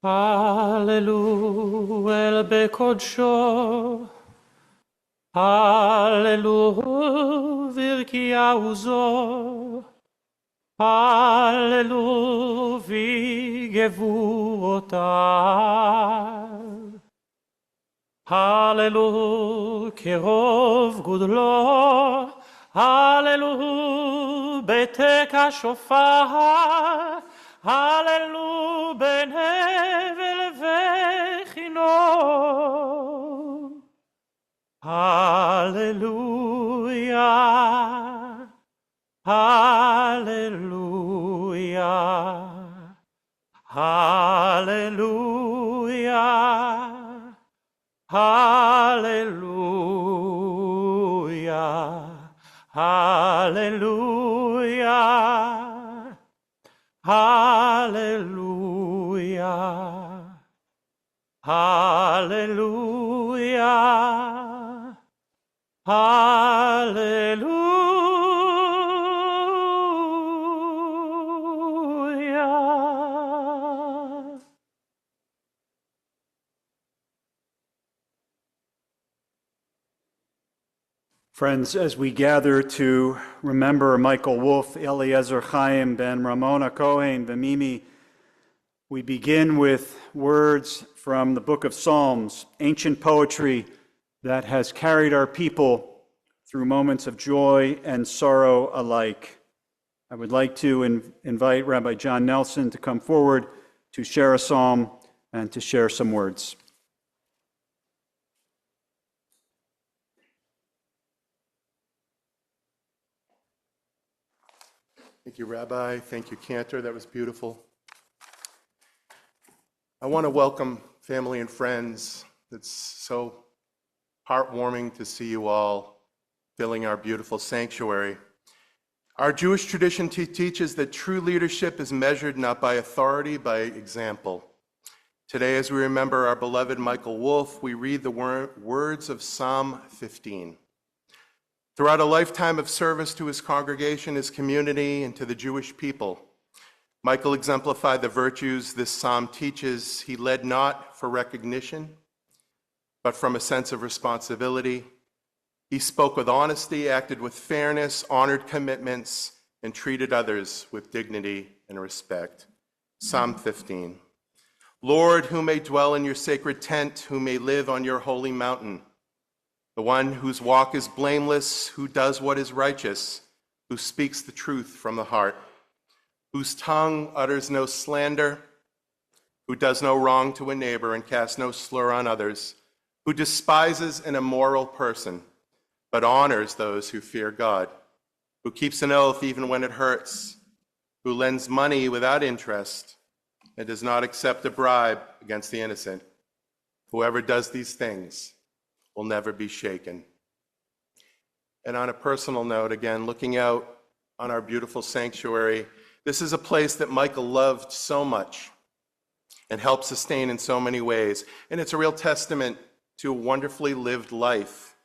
Hallelu el bekodsho, Hallelu virkiauzo, Hallelu vigevuotav, Hallelu kerov gudlo, Hallelu betek hashofar, Hallelu ben hevel vechinot. Hallelujah, hallelujah, hallelujah, hallelujah, hallelujah, hallelujah, hallelujah. Hallelujah. Friends, as we gather to remember Michael Wolf, Eliezer Chaim, Ben Ramona Cohen, Vemimi, we begin with words from the book of Psalms, ancient poetry that has carried our people through moments of joy and sorrow alike. I would like to invite Rabbi John Nelson to come forward to share a psalm and to share some words. Thank you, Rabbi. Thank you, Cantor. That was beautiful. I want to welcome family and friends. It's so heartwarming to see you all filling our beautiful sanctuary. Our Jewish tradition teaches that true leadership is measured not by authority, by example. Today, as we remember our beloved Michael Wolf, we read the words of Psalm 15. Throughout a lifetime of service to his congregation, his community, and to the Jewish people, Michael exemplified the virtues this psalm teaches. He led not for recognition, but from a sense of responsibility. He spoke with honesty, acted with fairness, honored commitments, and treated others with dignity and respect. Psalm 15. Lord, who may dwell in your sacred tent, who may live on your holy mountain, the one whose walk is blameless, who does what is righteous, who speaks the truth from the heart, whose tongue utters no slander, who does no wrong to a neighbor and casts no slur on others, who despises an immoral person, but honors those who fear God, who keeps an oath even when it hurts, who lends money without interest and does not accept a bribe against the innocent. Whoever does these things will never be shaken. And on a personal note, again, looking out on our beautiful sanctuary, this is a place that Michael loved so much and helped sustain in so many ways. And it's a real testament to a wonderfully lived life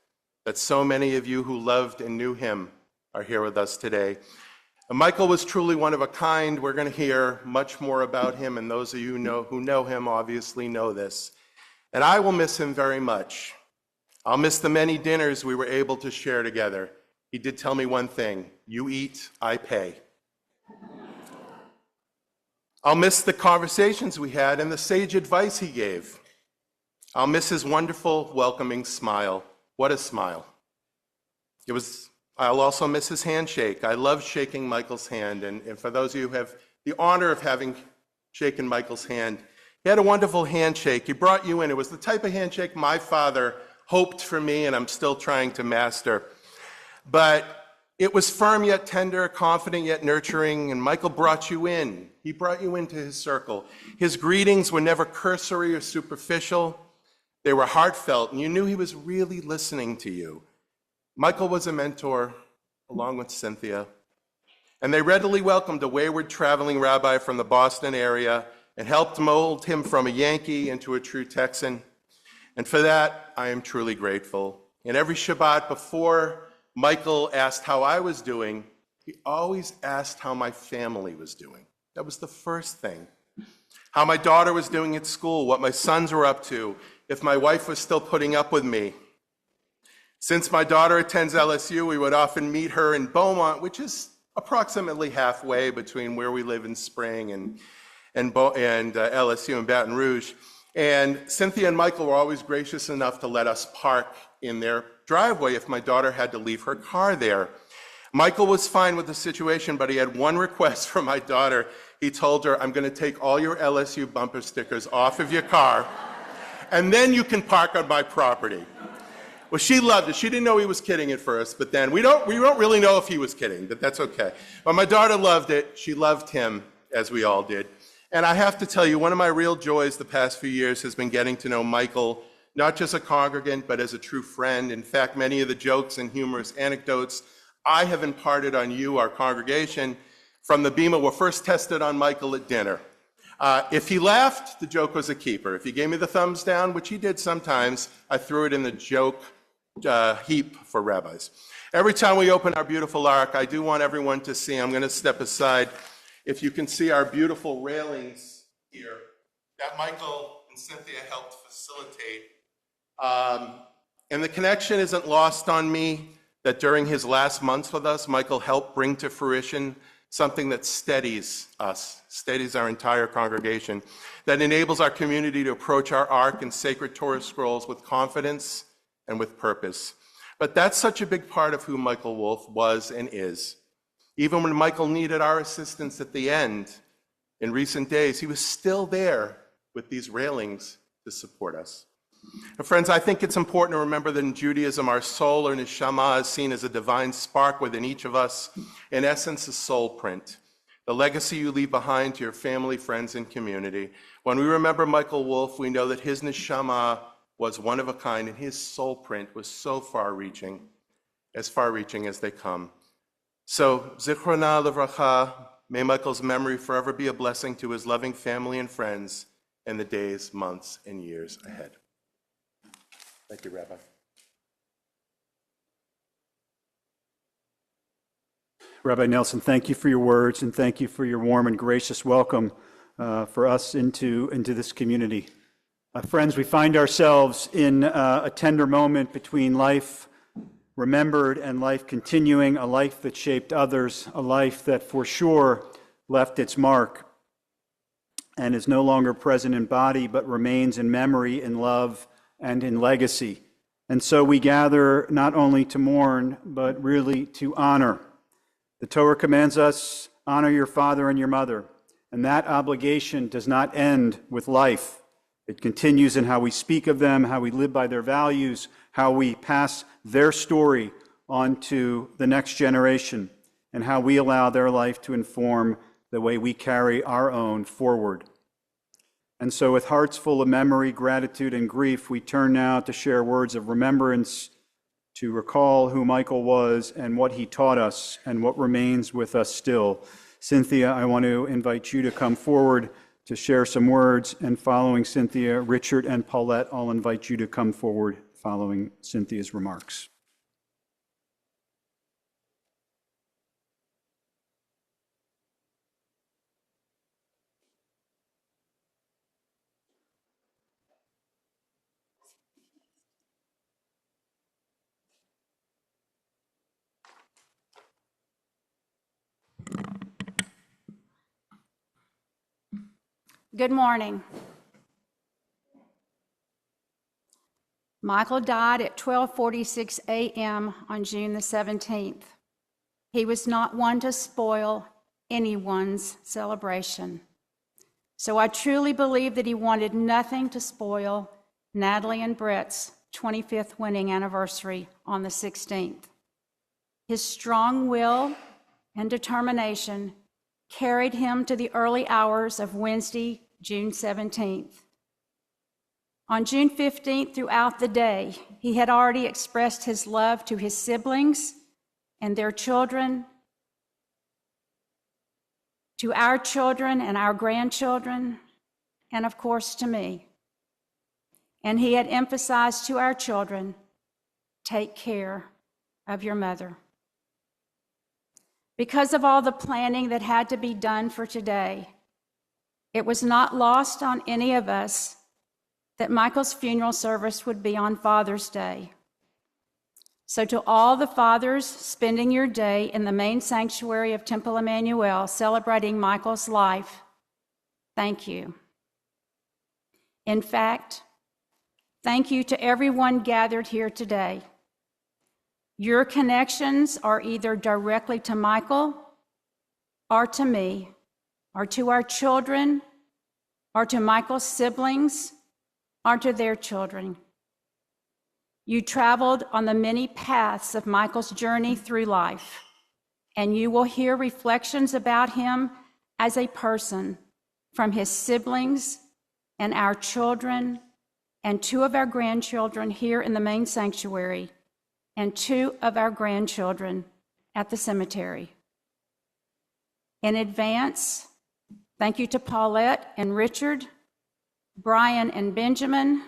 that so many of you who loved and knew him are here with us today. And Michael was truly one of a kind. We're going to hear much more about him, and those of you who know him obviously know this. And I will miss him very much. I'll miss the many dinners we were able to share together. He did tell me one thing: you eat, I pay. I'll miss the conversations we had and the sage advice he gave. I'll miss his wonderful, welcoming smile. What a smile. I'll also miss his handshake. I love shaking Michael's hand, and for those of you who have the honor of having shaken Michael's hand, he had a wonderful handshake. He brought you in. It was the type of handshake my father hoped for me, and I'm still trying to master. But it was firm yet tender, confident yet nurturing, and Michael brought you in. He brought you into his circle. His greetings were never cursory or superficial. They were heartfelt, and you knew he was really listening to you. Michael was a mentor, along with Cynthia, and they readily welcomed a wayward traveling rabbi from the Boston area and helped mold him from a Yankee into a true Texan. And for that, I am truly grateful. And every Shabbat before Michael asked how I was doing, he always asked how my family was doing. That was the first thing. how my daughter was doing at school, what my sons were up to, if my wife was still putting up with me. Since my daughter attends LSU, we would often meet her in Beaumont, which is approximately halfway between where we live in Spring and LSU in Baton Rouge. And Cynthia and Michael were always gracious enough to let us park in their driveway if my daughter had to leave her car there. Michael was fine with the situation, but he had one request from my daughter. He told her, "I'm going to take all your LSU bumper stickers off of your car, and then you can park on my property." Well, she loved it. She didn't know he was kidding at first, but then we don't really know if he was kidding, but that's okay. But my daughter loved it. She loved him, as we all did. And I have to tell you, one of my real joys the past few years has been getting to know Michael, not just a congregant, but as a true friend. In fact, many of the jokes and humorous anecdotes I have imparted on you, our congregation, from the Beaumont were first tested on Michael at dinner. If he laughed, the joke was a keeper. If he gave me the thumbs down, which he did sometimes, I threw it in the joke heap for rabbis. Every time we open our beautiful ark, I do want everyone to see, I'm going to step aside, if you can see our beautiful railings here that Michael and Cynthia helped facilitate. And the connection isn't lost on me that during his last months with us, Michael helped bring to fruition something that steadies us, steadies our entire congregation, that enables our community to approach our ark and sacred Torah scrolls with confidence and with purpose. But that's such a big part of who Michael Wolf was and is. Even when Michael needed our assistance at the end, in recent days, he was still there with these railings to support us. And friends, I think it's important to remember that in Judaism, our soul or neshama is seen as a divine spark within each of us, in essence, a soul print, the legacy you leave behind to your family, friends, and community. When we remember Michael Wolf, we know that his neshama was one of a kind, and his soul print was so far-reaching as they come. So, Zichrona Livracha, may Michael's memory forever be a blessing to his loving family and friends in the days, months, and years ahead. Thank you, Rabbi. Rabbi Nelson, thank you for your words, and thank you for your warm and gracious welcome for us into this community. Friends, we find ourselves in a tender moment between life remembered and life continuing, a life that shaped others, a life that for sure left its mark and is no longer present in body, but remains in memory, in love, and in legacy. And so we gather not only to mourn, but really to honor. The Torah commands us, honor your father and your mother, and that obligation does not end with life. It continues in how we speak of them, how we live by their values, how we pass their story on to the next generation, and how we allow their life to inform the way we carry our own forward. And so with hearts full of memory, gratitude, and grief, we turn now to share words of remembrance, to recall who Michael was and what he taught us and what remains with us still. Cynthia, I want to invite you to come forward to share some words, and following Cynthia, Richard and Paulette, I'll invite you to come forward following Cynthia's remarks. Good morning. Michael died at 12:46 a.m. on June the 17th. He was not one to spoil anyone's celebration. So I truly believe that he wanted nothing to spoil Natalie and Brett's 25th wedding anniversary on the 16th. His strong will and determination carried him to the early hours of Wednesday, June 17th. On June 15th, throughout the day, he had already expressed his love to his siblings and their children, to our children and our grandchildren, and of course to me. And he had emphasized to our children, take care of your mother. Because of all the planning that had to be done for today, It was not lost on any of us that Michael's funeral service would be on Father's Day. So to all the fathers spending your day in the main sanctuary of Temple Emanuel celebrating Michael's life, thank you. In fact, thank you to everyone gathered here today. Your connections are either directly to Michael or to me, or to our children, or to Michael's siblings, or to their children. You traveled on the many paths of Michael's journey through life, and you will hear reflections about him as a person from his siblings and our children and 2 of our grandchildren here in the main sanctuary and 2 of our grandchildren at the cemetery. In advance, thank you to Paulette and Richard, Brian and Benjamin,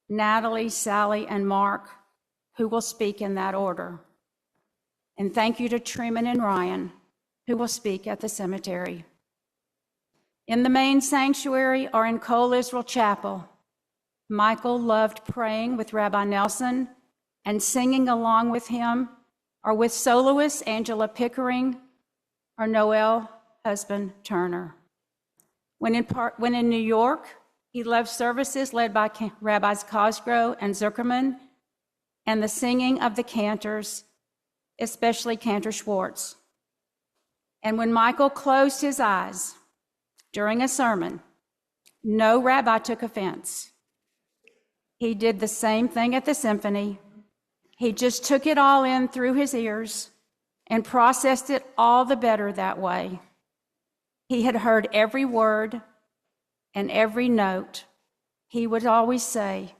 Natalie, Sally, and Mark, who will speak in that order. And thank you to Truman and Ryan, who will speak at the cemetery. In the main sanctuary or in Cole Israel Chapel, Michael loved praying with Rabbi Nelson and singing along with him, or with soloist Angela Pickering or Noel husband Turner. When in New York, he loved services led by Rabbis Cosgrove and Zuckerman and the singing of the cantors, especially Cantor Schwartz. And when Michael closed his eyes during a sermon, no rabbi took offense. He did the same thing at the symphony. He just took it all in through his ears and processed it all the better that way. He had heard every word and every note. He would always say,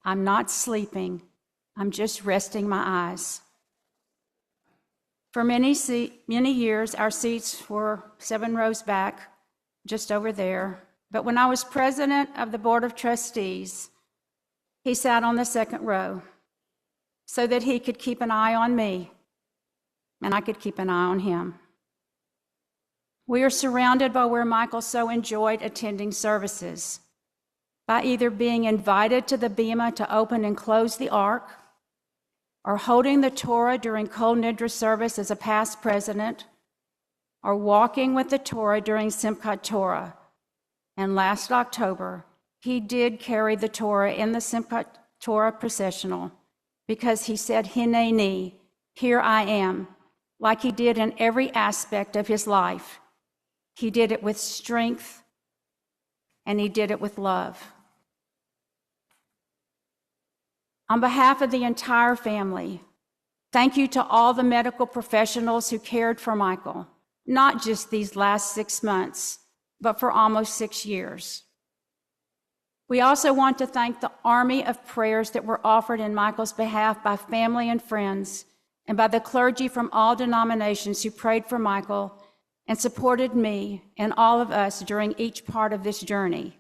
"I'm not sleeping, I'm just resting my eyes." For many years, our seats were 7 rows back, just over there. But when I was president of the Board of Trustees, he sat on the 2nd row so that he could keep an eye on me and I could keep an eye on him. We are surrounded by where Michael so enjoyed attending services, by either being invited to the Bema to open and close the Ark, or holding the Torah during Kol Nidra service as a past president, or walking with the Torah during Simchat Torah. And last October, he did carry the Torah in the Simchat Torah processional because he said, "Hineni, here I am," like he did in every aspect of his life. He did it with strength, and he did it with love. On behalf of the entire family, thank you to all the medical professionals who cared for Michael, not just these last 6 months, but for almost 6 years. We also want to thank the army of prayers that were offered in Michael's behalf by family and friends, and by the clergy from all denominations who prayed for Michael and supported me and all of us during each part of this journey.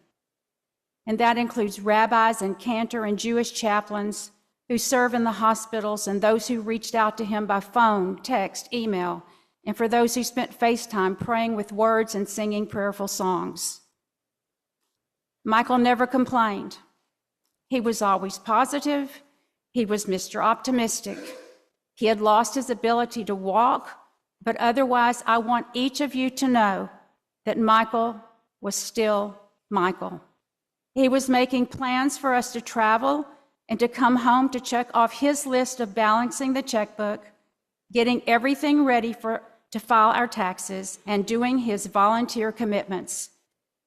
And that includes rabbis and cantor and Jewish chaplains who serve in the hospitals, and those who reached out to him by phone, text, email, and for those who spent FaceTime praying with words and singing prayerful songs. Michael never complained. He was always positive. He was Mr. Optimistic. He had lost his ability to walk, but otherwise, I want each of you to know that Michael was still Michael. He was making plans for us to travel and to come home to check off his list of balancing the checkbook, getting everything ready to file our taxes, and doing his volunteer commitments.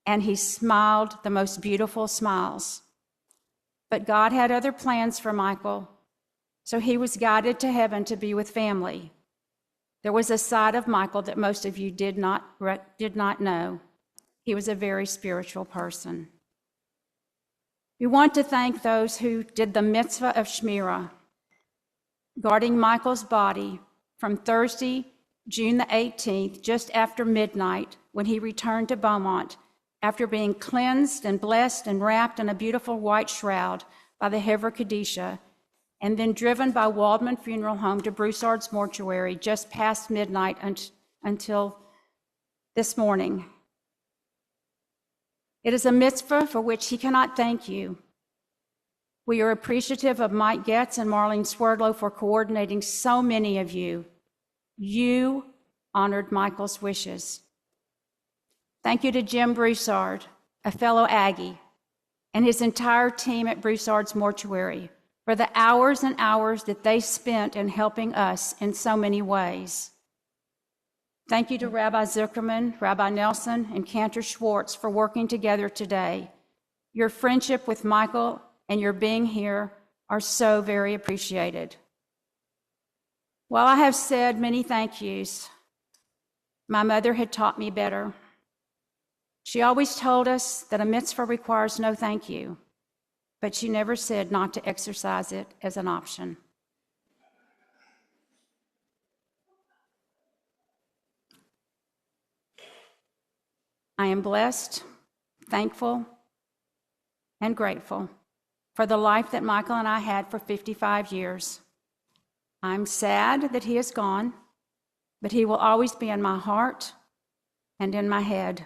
And he smiled the most beautiful smiles. But God had other plans for Michael, so he was guided to heaven to be with family. There was a side of Michael that most of you did not know. He was a very spiritual person. We want to thank those who did the mitzvah of Shmirah, guarding Michael's body from Thursday, June the 18th, just after midnight, when he returned to Beaumont after being cleansed and blessed and wrapped in a beautiful white shroud by the Hever Kadisha, and then driven by Waldman Funeral Home to Broussard's mortuary just past midnight until this morning. It is a mitzvah for which he cannot thank you. We are appreciative of Mike Getz and Marlene Swerdlow for coordinating so many of you. You honored Michael's wishes. Thank you to Jim Broussard, a fellow Aggie, and his entire team at Broussard's Mortuary for the hours and hours that they spent in helping us in so many ways. Thank you to Rabbi Zuckerman, Rabbi Nelson, and Cantor Schwartz for working together today. Your friendship with Michael and your being here are so very appreciated. While I have said many thank yous, my mother had taught me better. She always told us that a mitzvah requires no thank you, but she never said not to exercise it as an option. I am blessed, thankful, and grateful for the life that Michael and I had for 55 years. I'm sad that he is gone, but he will always be in my heart and in my head.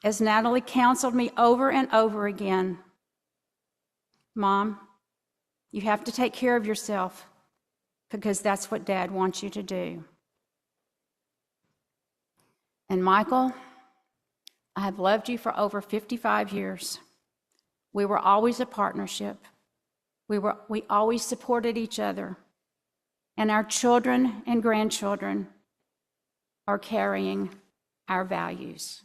As Natalie counseled me over and over again, Mom, you have to take care of yourself because that's what Dad wants you to do. And Michael, I have loved you for over 55 years. We were always a partnership. We always supported each other. And our children and grandchildren are carrying our values.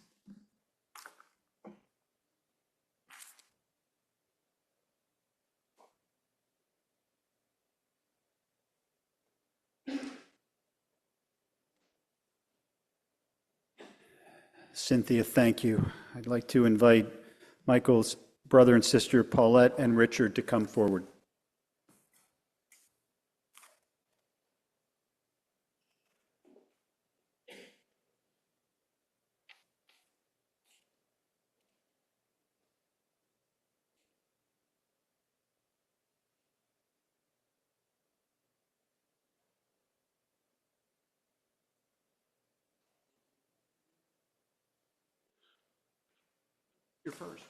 Cynthia, thank you. I'd like to invite Michael's brother and sister Paulette and Richard to come forward. You're first.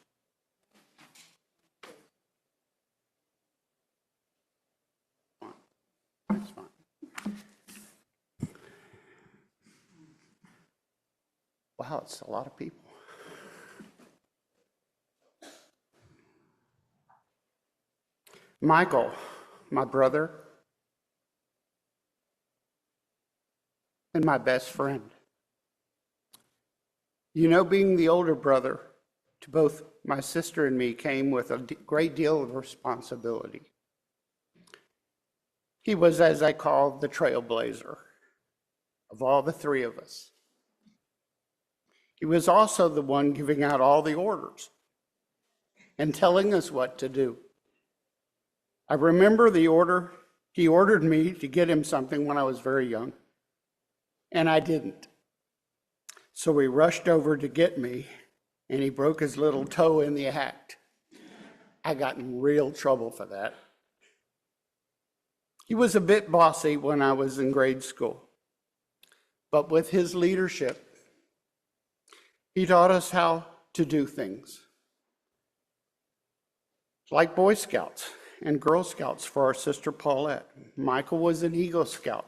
That's fine. Wow, it's a lot of people. Michael, my brother, and my best friend. You know, being the older brother to both my sister and me came with a great deal of responsibility. He was, as I call, the trailblazer of all the three of us. He was also the one giving out all the orders and telling us what to do. I remember he ordered me to get him something when I was very young, and I didn't. So he rushed over to get me, and he broke his little toe in the act. I got in real trouble for that. He was a bit bossy when I was in grade school, but with his leadership, he taught us how to do things. Like Boy Scouts and Girl Scouts for our sister Paulette. Michael was an Eagle Scout,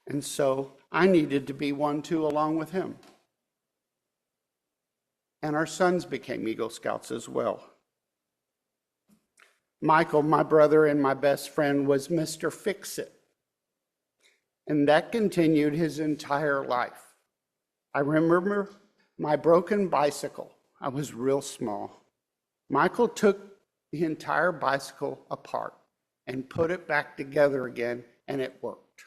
and so I needed to be one too along with him. And our sons became Eagle Scouts as well. Michael, my brother and my best friend, was Mr. Fix-It. And that continued his entire life. I remember my broken bicycle. I was real small. Michael took the entire bicycle apart and put it back together again, and it worked.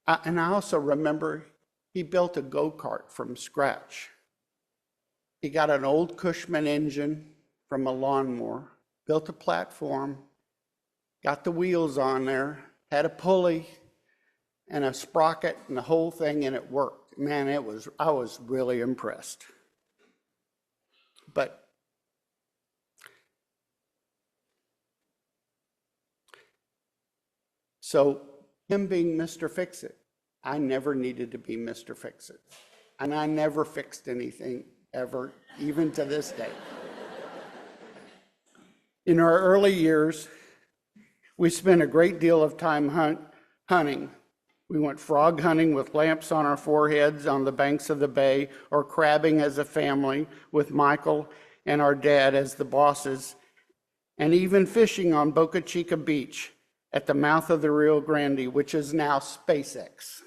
And I also remember he built a go-kart from scratch. He got an old Cushman engine from a lawnmower, built a platform, got the wheels on there, had a pulley and a sprocket and the whole thing, and it worked. Man, I was really impressed. But so him being Mr. Fix-It, I never needed to be Mr. Fix-It. and I never fixed anything, ever, even to this day. In our early years, we spent a great deal of time hunting. We went frog hunting with lamps on our foreheads on the banks of the bay, or crabbing as a family with Michael and our dad as the bosses, and even fishing on Boca Chica Beach at the mouth of the Rio Grande, which is now SpaceX.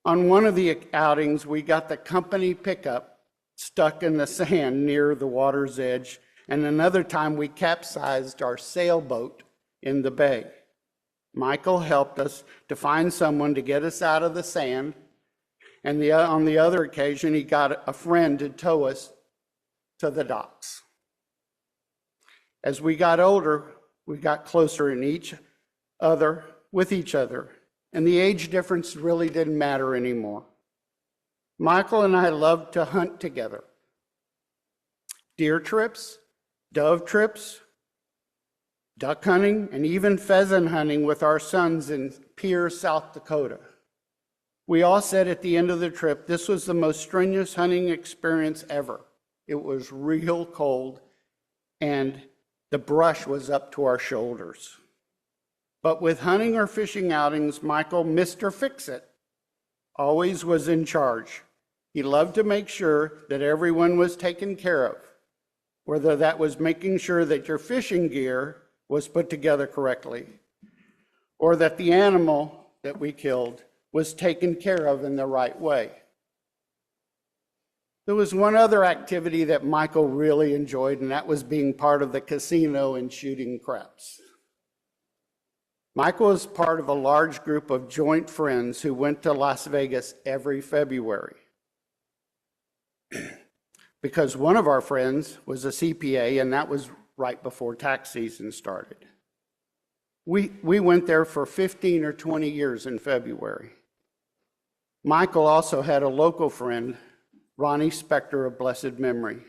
On one of the outings, we got the company pickup stuck in the sand near the water's edge, and another time we capsized our sailboat in the bay. Michael helped us to find someone to get us out of the sand, and on the other occasion, he got a friend to tow us to the docks. As we got older, we got closer with each other, and the age difference really didn't matter anymore. Michael and I loved to hunt together. Deer trips, dove trips, duck hunting, and even pheasant hunting with our sons in Pierre, South Dakota. We all said at the end of the trip, this was the most strenuous hunting experience ever. It was real cold, and the brush was up to our shoulders. But with hunting or fishing outings, Michael, Mr. Fix-It, always was in charge. He loved to make sure that everyone was taken care of, whether that was making sure that your fishing gear was put together correctly, or that the animal that we killed was taken care of in the right way. There was one other activity that Michael really enjoyed, and that was being part of the casino and shooting craps. Michael was part of a large group of joint friends who went to Las Vegas every February. Because one of our friends was a CPA, and that was right before tax season started. We went there for 15 or 20 years in February. Michael also had a local friend, Ronnie Spector of blessed memory,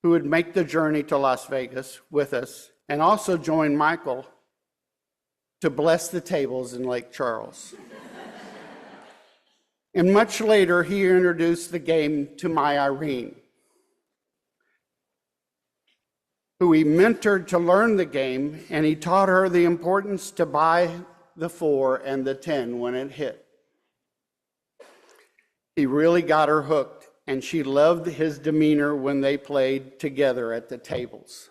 who would make the journey to Las Vegas with us and also join Michael to bless the tables in Lake Charles. And much later, he introduced the game to my Irene, who he mentored to learn the game, and he taught her the importance to buy the 4 and the 10 when it hit. He really got her hooked, and she loved his demeanor when they played together at the tables.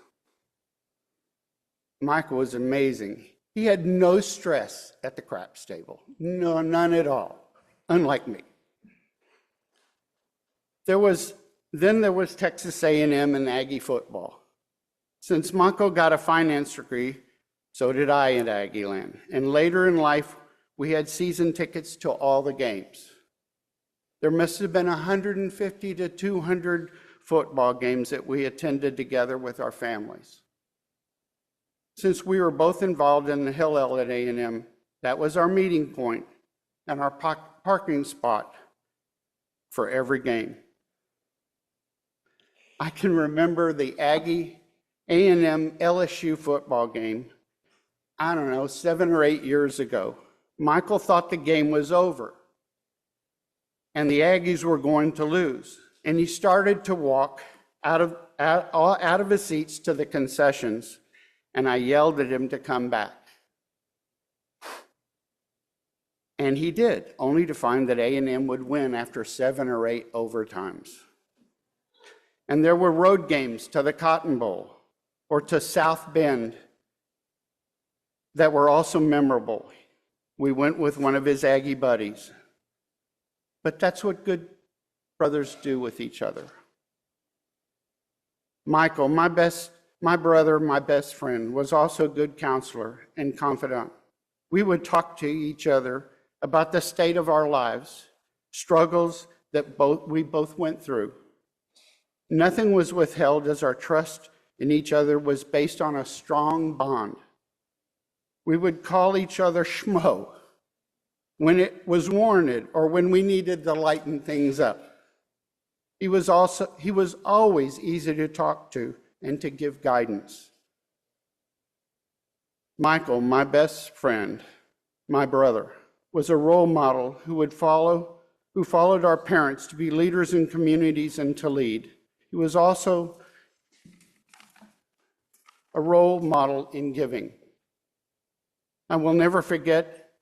Michael was amazing. He had no stress at the craps table. No, none at all, unlike me. There was Texas A&M and Aggie football. Since Michael got a finance degree, so did I in Aggieland. And later in life, we had season tickets to all the games. There must have been 150 to 200 football games that we attended together with our families. Since we were both involved in the Hillel at A&M, that was our meeting point and our parking spot for every game. I can remember the Aggie A&M LSU football game, I don't know, 7 or 8 years ago. Michael thought the game was over and the Aggies were going to lose. And he started to walk out of his seats to the concessions, and I yelled at him to come back. And he did, only to find that A&M would win after 7 or 8 overtimes. And there were road games to the Cotton Bowl or to South Bend that were also memorable. We went with one of his Aggie buddies. But that's what good brothers do with each other. Michael, my brother, my best friend, was also a good counselor and confidant. We would talk to each other about the state of our lives, struggles that we both went through. Nothing was withheld, as our trust in each other was based on a strong bond. We would call each other Schmo when it was warranted or when we needed to lighten things up. He was always easy to talk to and to give guidance. Michael, my best friend, my brother, was a role model who would follow who followed our parents to be leaders in communities and to lead. He was also a role model in giving. I will never forget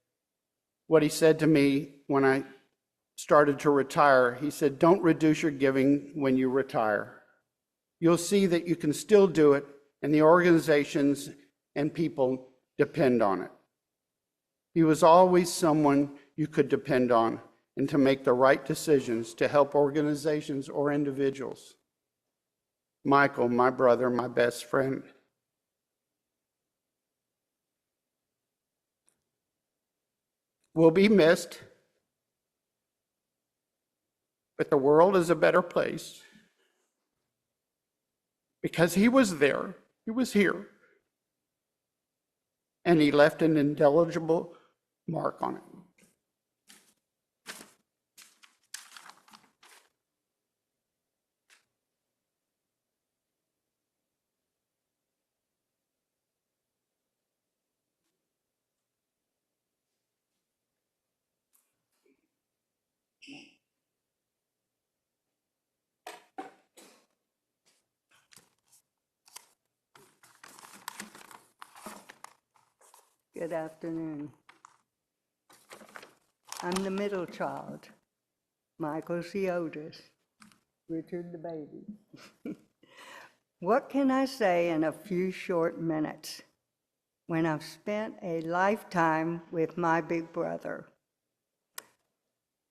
what he said to me when I started to retire. He said, "Don't reduce your giving when you retire. You'll see that you can still do it, and the organizations and people depend on it." He was always someone you could depend on and to make the right decisions to help organizations or individuals. Michael, my brother, my best friend. Will be missed, but the world is a better place because he was there, he was here, and he left an indelible mark on it. Good afternoon. I'm the middle child. Michael's the oldest. Richard the baby. What can I say in a few short minutes when I've spent a lifetime with my big brother?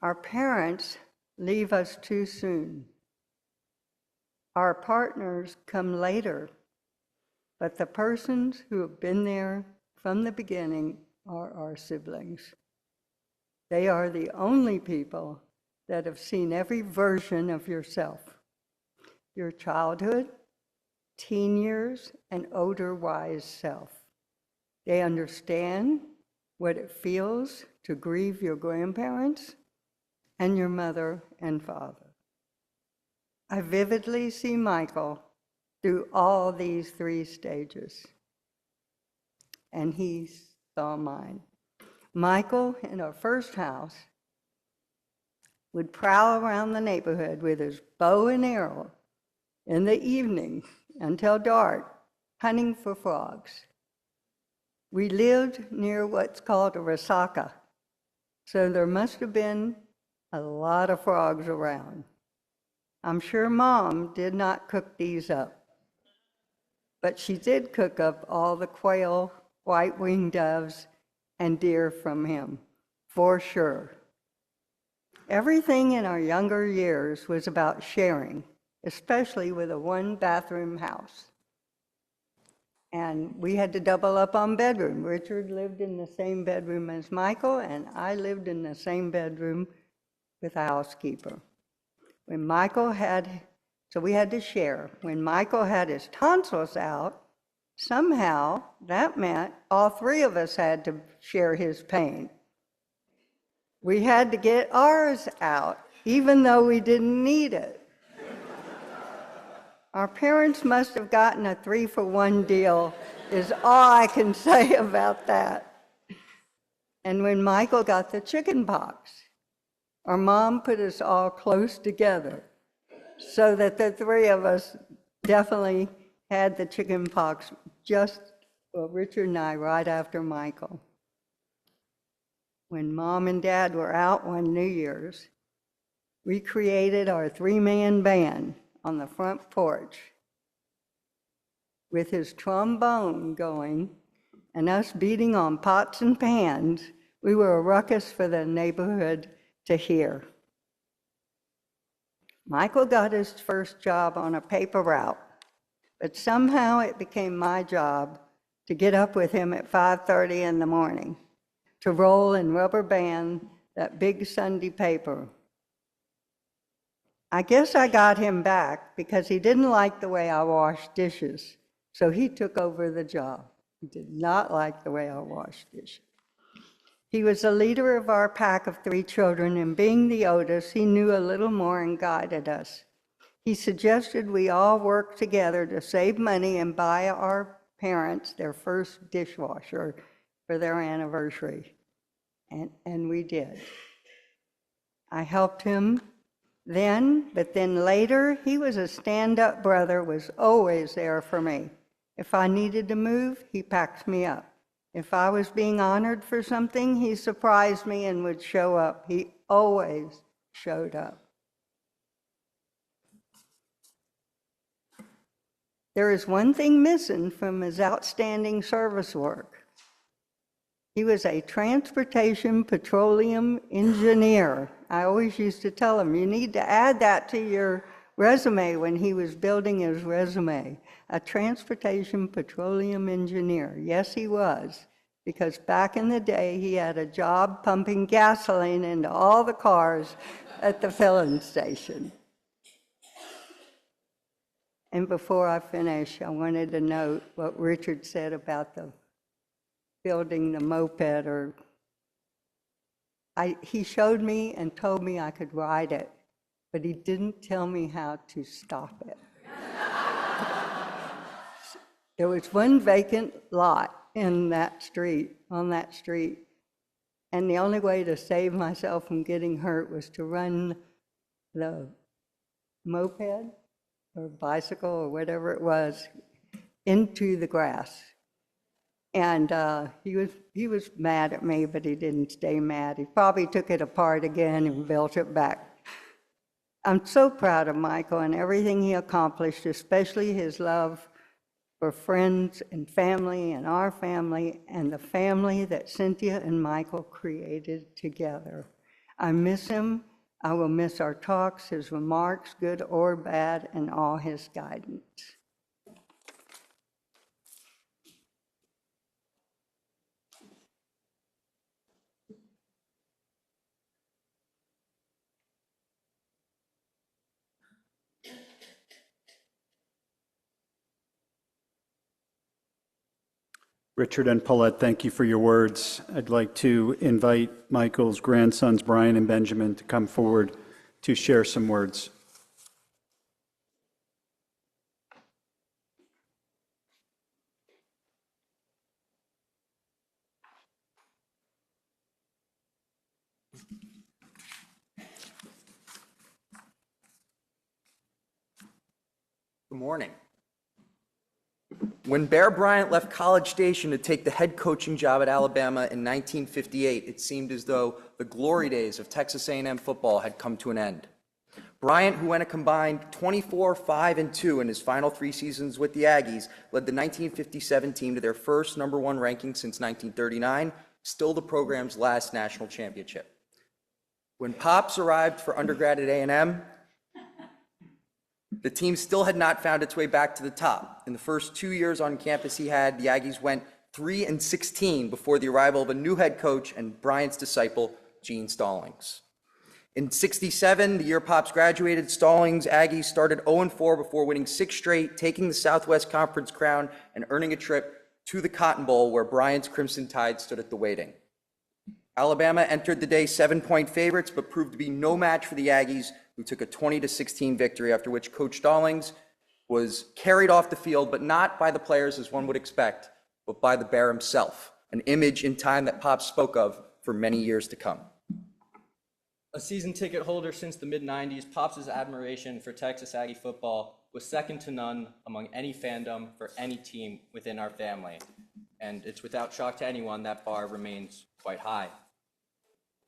Our parents leave us too soon. Our partners come later, but the persons who have been there from the beginning are our siblings. They are the only people that have seen every version of yourself, your childhood, teen years, and older wise self. They understand what it feels to grieve your grandparents and your mother and father. I vividly see Michael through all these three stages, and he saw mine. Michael, in our first house, would prowl around the neighborhood with his bow and arrow in the evening until dark, hunting for frogs. We lived near what's called a resaca, so there must have been a lot of frogs around. I'm sure Mom did not cook these up, but she did cook up all the quail, white-winged doves, and deer from him, for sure. Everything in our younger years was about sharing, especially with a one-bathroom house. And we had to double up on bedroom. Richard lived in the same bedroom as Michael, and I lived in the same bedroom with a housekeeper. When Michael had, so we had to share. When Michael had his tonsils out, somehow that meant all three of us had to share his pain. We had to get ours out, even though we didn't need it. Our parents must have gotten a 3-for-1 deal, is all I can say about that. And when Michael got the chicken pox, our mom put us all close together so that the three of us definitely had the chicken pox Richard and I, right after Michael. When Mom and Dad were out one New Year's, we created our 3-man band on the front porch with his trombone going and us beating on pots and pans. We were a ruckus for the neighborhood to hear. Michael got his first job on a paper route, but somehow it became my job to get up with him at 5:30 in the morning to roll and rubber band that big Sunday paper. I guess I got him back because he didn't like the way I washed dishes, so he took over the job. He did not like the way I washed dishes. He was the leader of our pack of 3 children, and being the oldest, he knew a little more and guided us. He suggested we all work together to save money and buy our parents their first dishwasher for their anniversary, and we did. I helped him then, but then later, he was a stand-up brother, was always there for me. If I needed to move, he packed me up. If I was being honored for something, he surprised me and would show up. He always showed up. There is one thing missing from his outstanding service work. He was a transportation petroleum engineer. I always used to tell him, you need to add that to your resume when he was building his resume. A transportation petroleum engineer. Yes, he was, because back in the day, he had a job pumping gasoline into all the cars at the filling station. And before I finish, I wanted to note what Richard said about the building the moped, or he showed me and told me I could ride it, but he didn't tell me how to stop it. There was one vacant lot in that street, on that street, and the only way to save myself from getting hurt was to run the moped or bicycle or whatever it was into the grass. And he was mad at me, but he didn't stay mad. He probably took it apart again and built it back. I'm so proud of Michael and everything he accomplished, especially his love for friends and family and our family and the family that Cynthia and Michael created together. I miss him. I will miss our talks, his remarks, good or bad, and all his guidance. Richard and Paulette, thank you for your words. I'd like to invite Michael's grandsons, Brian and Benjamin, to come forward to share some words. Good morning. When Bear Bryant left College Station to take the head coaching job at Alabama in 1958, it seemed as though the glory days of Texas A&M football had come to an end. Bryant, who went a combined 24-5-2 in his final 3 seasons with the Aggies, led the 1957 team to their first #1 ranking since 1939, still the program's last national championship. When Pops arrived for undergrad at A&M, the team still had not found its way back to the top. In the first 2 years on campus the Aggies went 3-16 before the arrival of a new head coach and Bryant's disciple, Gene Stallings. In '67, the year Pops graduated, Stallings' Aggies started 0-4 before winning 6 straight, taking the Southwest Conference crown and earning a trip to the Cotton Bowl, where Bryant's Crimson Tide stood at the waiting. Alabama entered the day 7-point favorites, but proved to be no match for the Aggies, who took a 20-16 victory, after which Coach Stallings was carried off the field, but not by the players as one would expect, but by the Bear himself, an image in time that Pops spoke of for many years to come. A season ticket holder since the mid-90s, Pops' admiration for Texas Aggie football was second to none among any fandom for any team within our family. And it's without shock to anyone that bar remains quite high.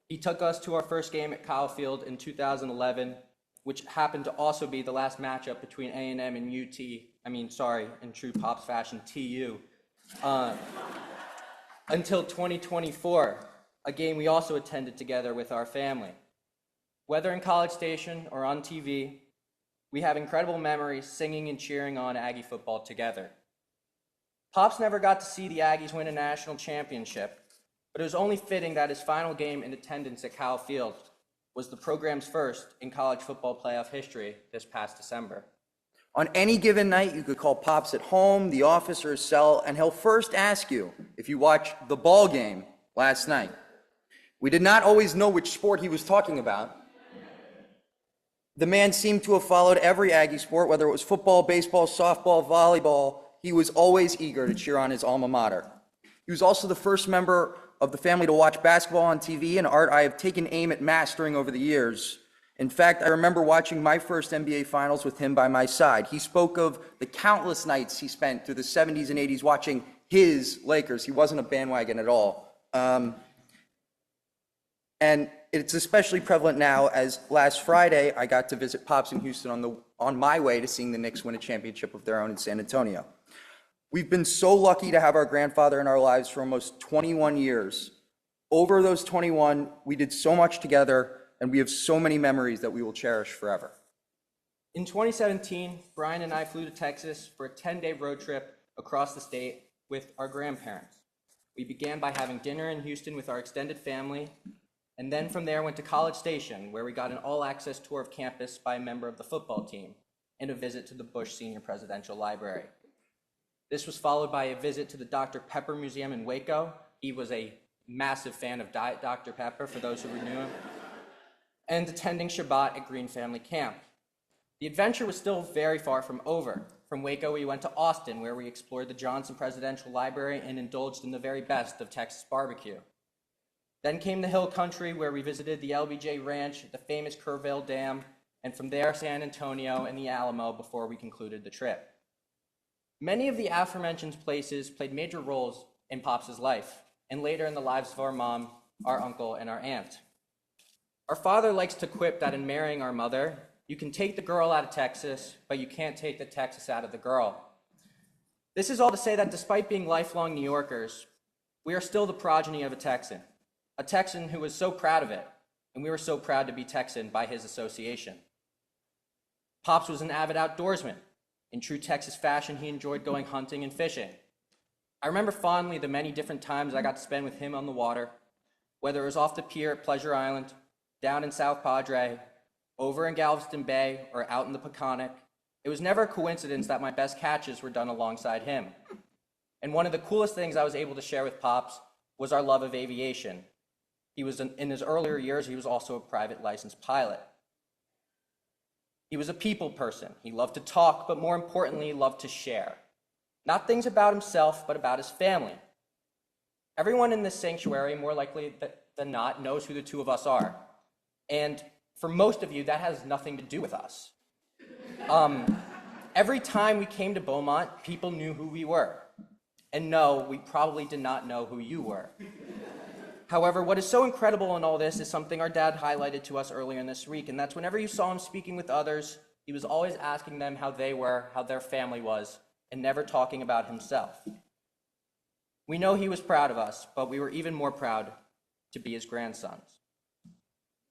He took us to our first game at Kyle Field in 2011, which happened to also be the last matchup between A&M and in true Pops fashion, TU, until 2024, a game we also attended together with our family. Whether in College Station or on TV, we have incredible memories singing and cheering on Aggie football together. Pops never got to see the Aggies win a national championship, but it was only fitting that his final game in attendance at Kyle Field was the program's first in college football playoff history this past December. On any given night, you could call Pops at home, the office, or his cell, and he'll first ask you if you watched the ball game last night. We did not always know which sport he was talking about. The man seemed to have followed every Aggie sport, whether it was football, baseball, softball, volleyball. He was always eager to cheer on his alma mater. He was also the first member of the family to watch basketball on TV, an art I have taken aim at mastering over the years. In fact, I remember watching my first NBA Finals with him by my side. He spoke of the countless nights he spent through the 70s and 80s watching his Lakers. He wasn't a bandwagon at all. And it's especially prevalent now, as last Friday I got to visit Pops in Houston on my way to seeing the Knicks win a championship of their own in San Antonio. We've been so lucky to have our grandfather in our lives for almost 21 years. Over those 21, we did so much together, and we have so many memories that we will cherish forever. In 2017, Brian and I flew to Texas for a 10-day road trip across the state with our grandparents. We began by having dinner in Houston with our extended family, and then from there went to College Station, where we got an all-access tour of campus by a member of the football team and a visit to the Bush Senior Presidential Library. This was followed by a visit to the Dr. Pepper Museum in Waco. He was a massive fan of Diet Dr. Pepper, for those who knew him, and attending Shabbat at Green Family Camp. The adventure was still very far from over. From Waco, we went to Austin, where we explored the Johnson Presidential Library and indulged in the very best of Texas barbecue. Then came the Hill Country, where we visited the LBJ Ranch, the famous Kerrville Dam, and from there San Antonio and the Alamo before we concluded the trip. Many of the aforementioned places played major roles in Pops' life, and later in the lives of our mom, our uncle, and our aunt. Our father likes to quip that in marrying our mother, you can take the girl out of Texas, but you can't take the Texas out of the girl. This is all to say that despite being lifelong New Yorkers, we are still the progeny of a Texan who was so proud of it, and we were so proud to be Texan by his association. Pops was an avid outdoorsman. In true Texas fashion, he enjoyed going hunting and fishing. I remember fondly the many different times I got to spend with him on the water, whether it was off the pier at Pleasure Island, down in South Padre, over in Galveston Bay, or out in the Peconic. It was never a coincidence that my best catches were done alongside him. And one of the coolest things I was able to share with Pops was our love of aviation. In his earlier years, he was also a private licensed pilot. He was a people person. He loved to talk, but more importantly, he loved to share. Not things about himself, but about his family. Everyone in this sanctuary, more likely than not, knows who the two of us are. And for most of you, that has nothing to do with us. Every time we came to Beaumont, people knew who we were. And no, we probably did not know who you were. However, what is so incredible in all this is something our dad highlighted to us earlier in this week, and that's whenever you saw him speaking with others, he was always asking them how they were, how their family was, and never talking about himself. We know he was proud of us, but we were even more proud to be his grandsons.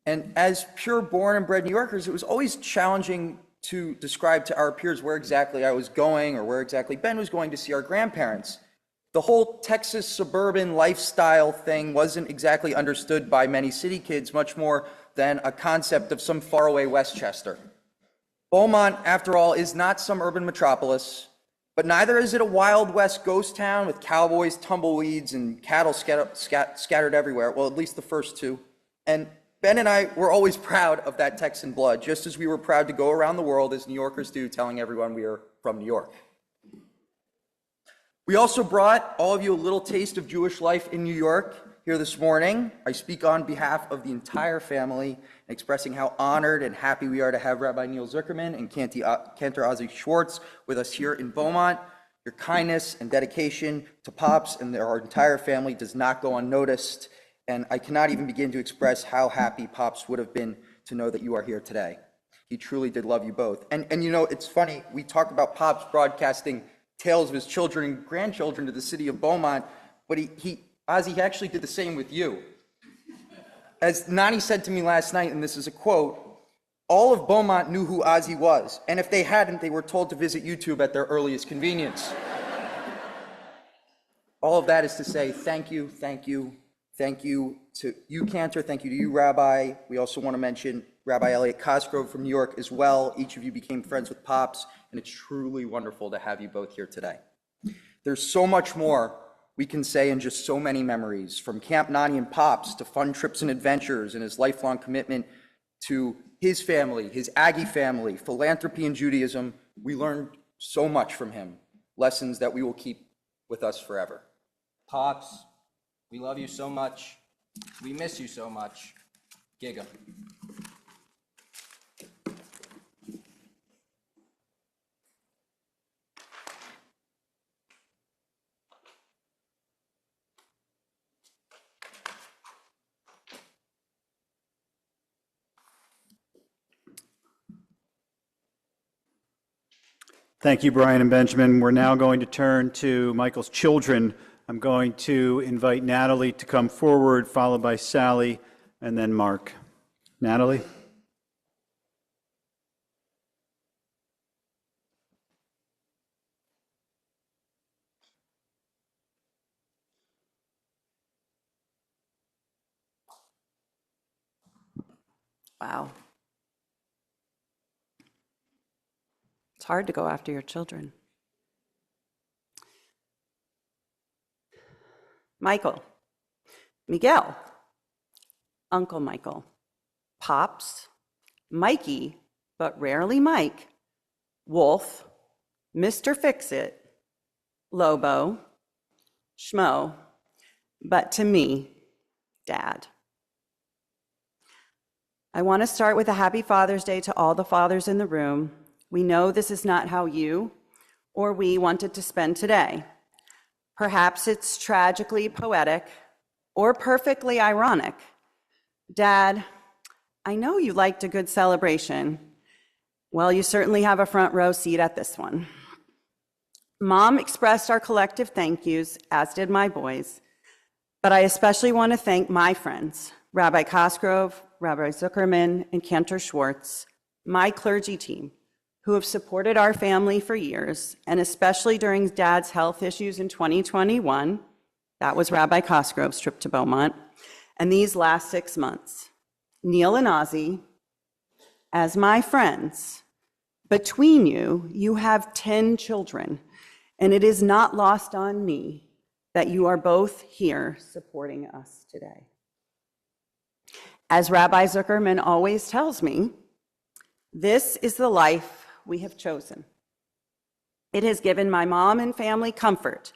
And as pure born and bred New Yorkers, it was always challenging to describe to our peers where exactly I was going or where exactly Ben was going to see our grandparents. The whole Texas suburban lifestyle thing wasn't exactly understood by many city kids, much more than a concept of some faraway Westchester. Beaumont, after all, is not some urban metropolis, but neither is it a Wild West ghost town with cowboys, tumbleweeds, and cattle scattered everywhere, well, at least the first two. And Ben and I were always proud of that Texan blood, just as we were proud to go around the world as New Yorkers do, telling everyone we are from New York. We also brought all of you a little taste of Jewish life in New York here this morning. I speak on behalf of the entire family, expressing how honored and happy we are to have Rabbi Neil Zuckerman and Cantor Ozzy Schwartz with us here in Beaumont. Your kindness and dedication to Pops and our entire family does not go unnoticed, and I cannot even begin to express how happy Pops would have been to know that you are here today. He truly did love you both. And you know, it's funny, we talk about Pops broadcasting tales of his children and grandchildren to the city of Beaumont, but Ozzy actually did the same with you. As Nani said to me last night, and this is a quote, all of Beaumont knew who Ozzy was, and if they hadn't, they were told to visit YouTube at their earliest convenience. All of that is to say thank you, thank you, thank you to you, Cantor, thank you to you, Rabbi. We also want to mention Rabbi Elliot Cosgrove from New York as well. Each of you became friends with Pops, and it's truly wonderful to have you both here today. There's so much more we can say in just so many memories, from Camp Nani and Pops to fun trips and adventures and his lifelong commitment to his family, his Aggie family, philanthropy and Judaism. We learned so much from him, lessons that we will keep with us forever. Pops, we love you so much. We miss you so much. Giga. Thank you, Brian and Benjamin. We're now going to turn to Michael's children. I'm going to invite Natalie to come forward, followed by Sally, and then Mark. Natalie? Wow. It's hard to go after your children. Michael, Miguel, Uncle Michael, Pops, Mikey, but rarely Mike, Wolf, Mr. Fix-It, Lobo, Schmo, but to me, Dad. I want to start with a happy Father's Day to all the fathers in the room. We know this is not how you or we wanted to spend today. Perhaps it's tragically poetic or perfectly ironic. Dad, I know you liked a good celebration. Well, you certainly have a front row seat at this one. Mom expressed our collective thank yous, as did my boys, but I especially want to thank my friends, Rabbi Cosgrove, Rabbi Zuckerman, and Cantor Schwartz, my clergy team, who have supported our family for years, and especially during Dad's health issues in 2021, that was Rabbi Cosgrove's trip to Beaumont, and these last 6 months. Neil and Ozzy, as my friends, between you, you have 10 children, and it is not lost on me that you are both here supporting us today. As Rabbi Zuckerman always tells me, this is the life we have chosen. It has given my mom and family comfort,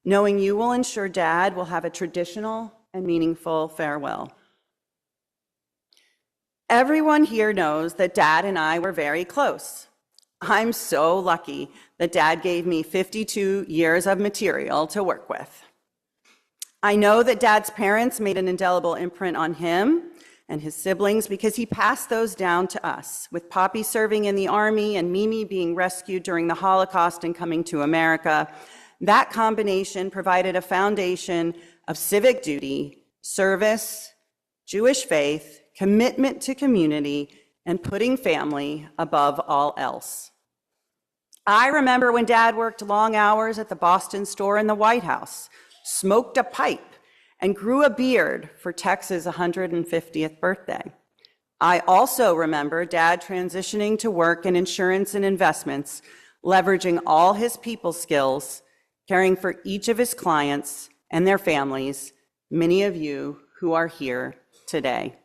knowing you will ensure Dad will have a traditional and meaningful farewell. Everyone here knows that Dad and I were very close. I'm so lucky that Dad gave me 52 years of material to work with. I know that Dad's parents made an indelible imprint on him and his siblings because he passed those down to us, with Poppy serving in the Army and Mimi being rescued during the Holocaust and coming to America. That combination provided a foundation of civic duty, service, Jewish faith, commitment to community, and putting family above all else. I remember when Dad worked long hours at the Boston store in the White House, smoked a pipe, and grew a beard for Tex's 150th birthday. I also remember Dad transitioning to work in insurance and investments, leveraging all his people skills, caring for each of his clients and their families, many of you who are here today.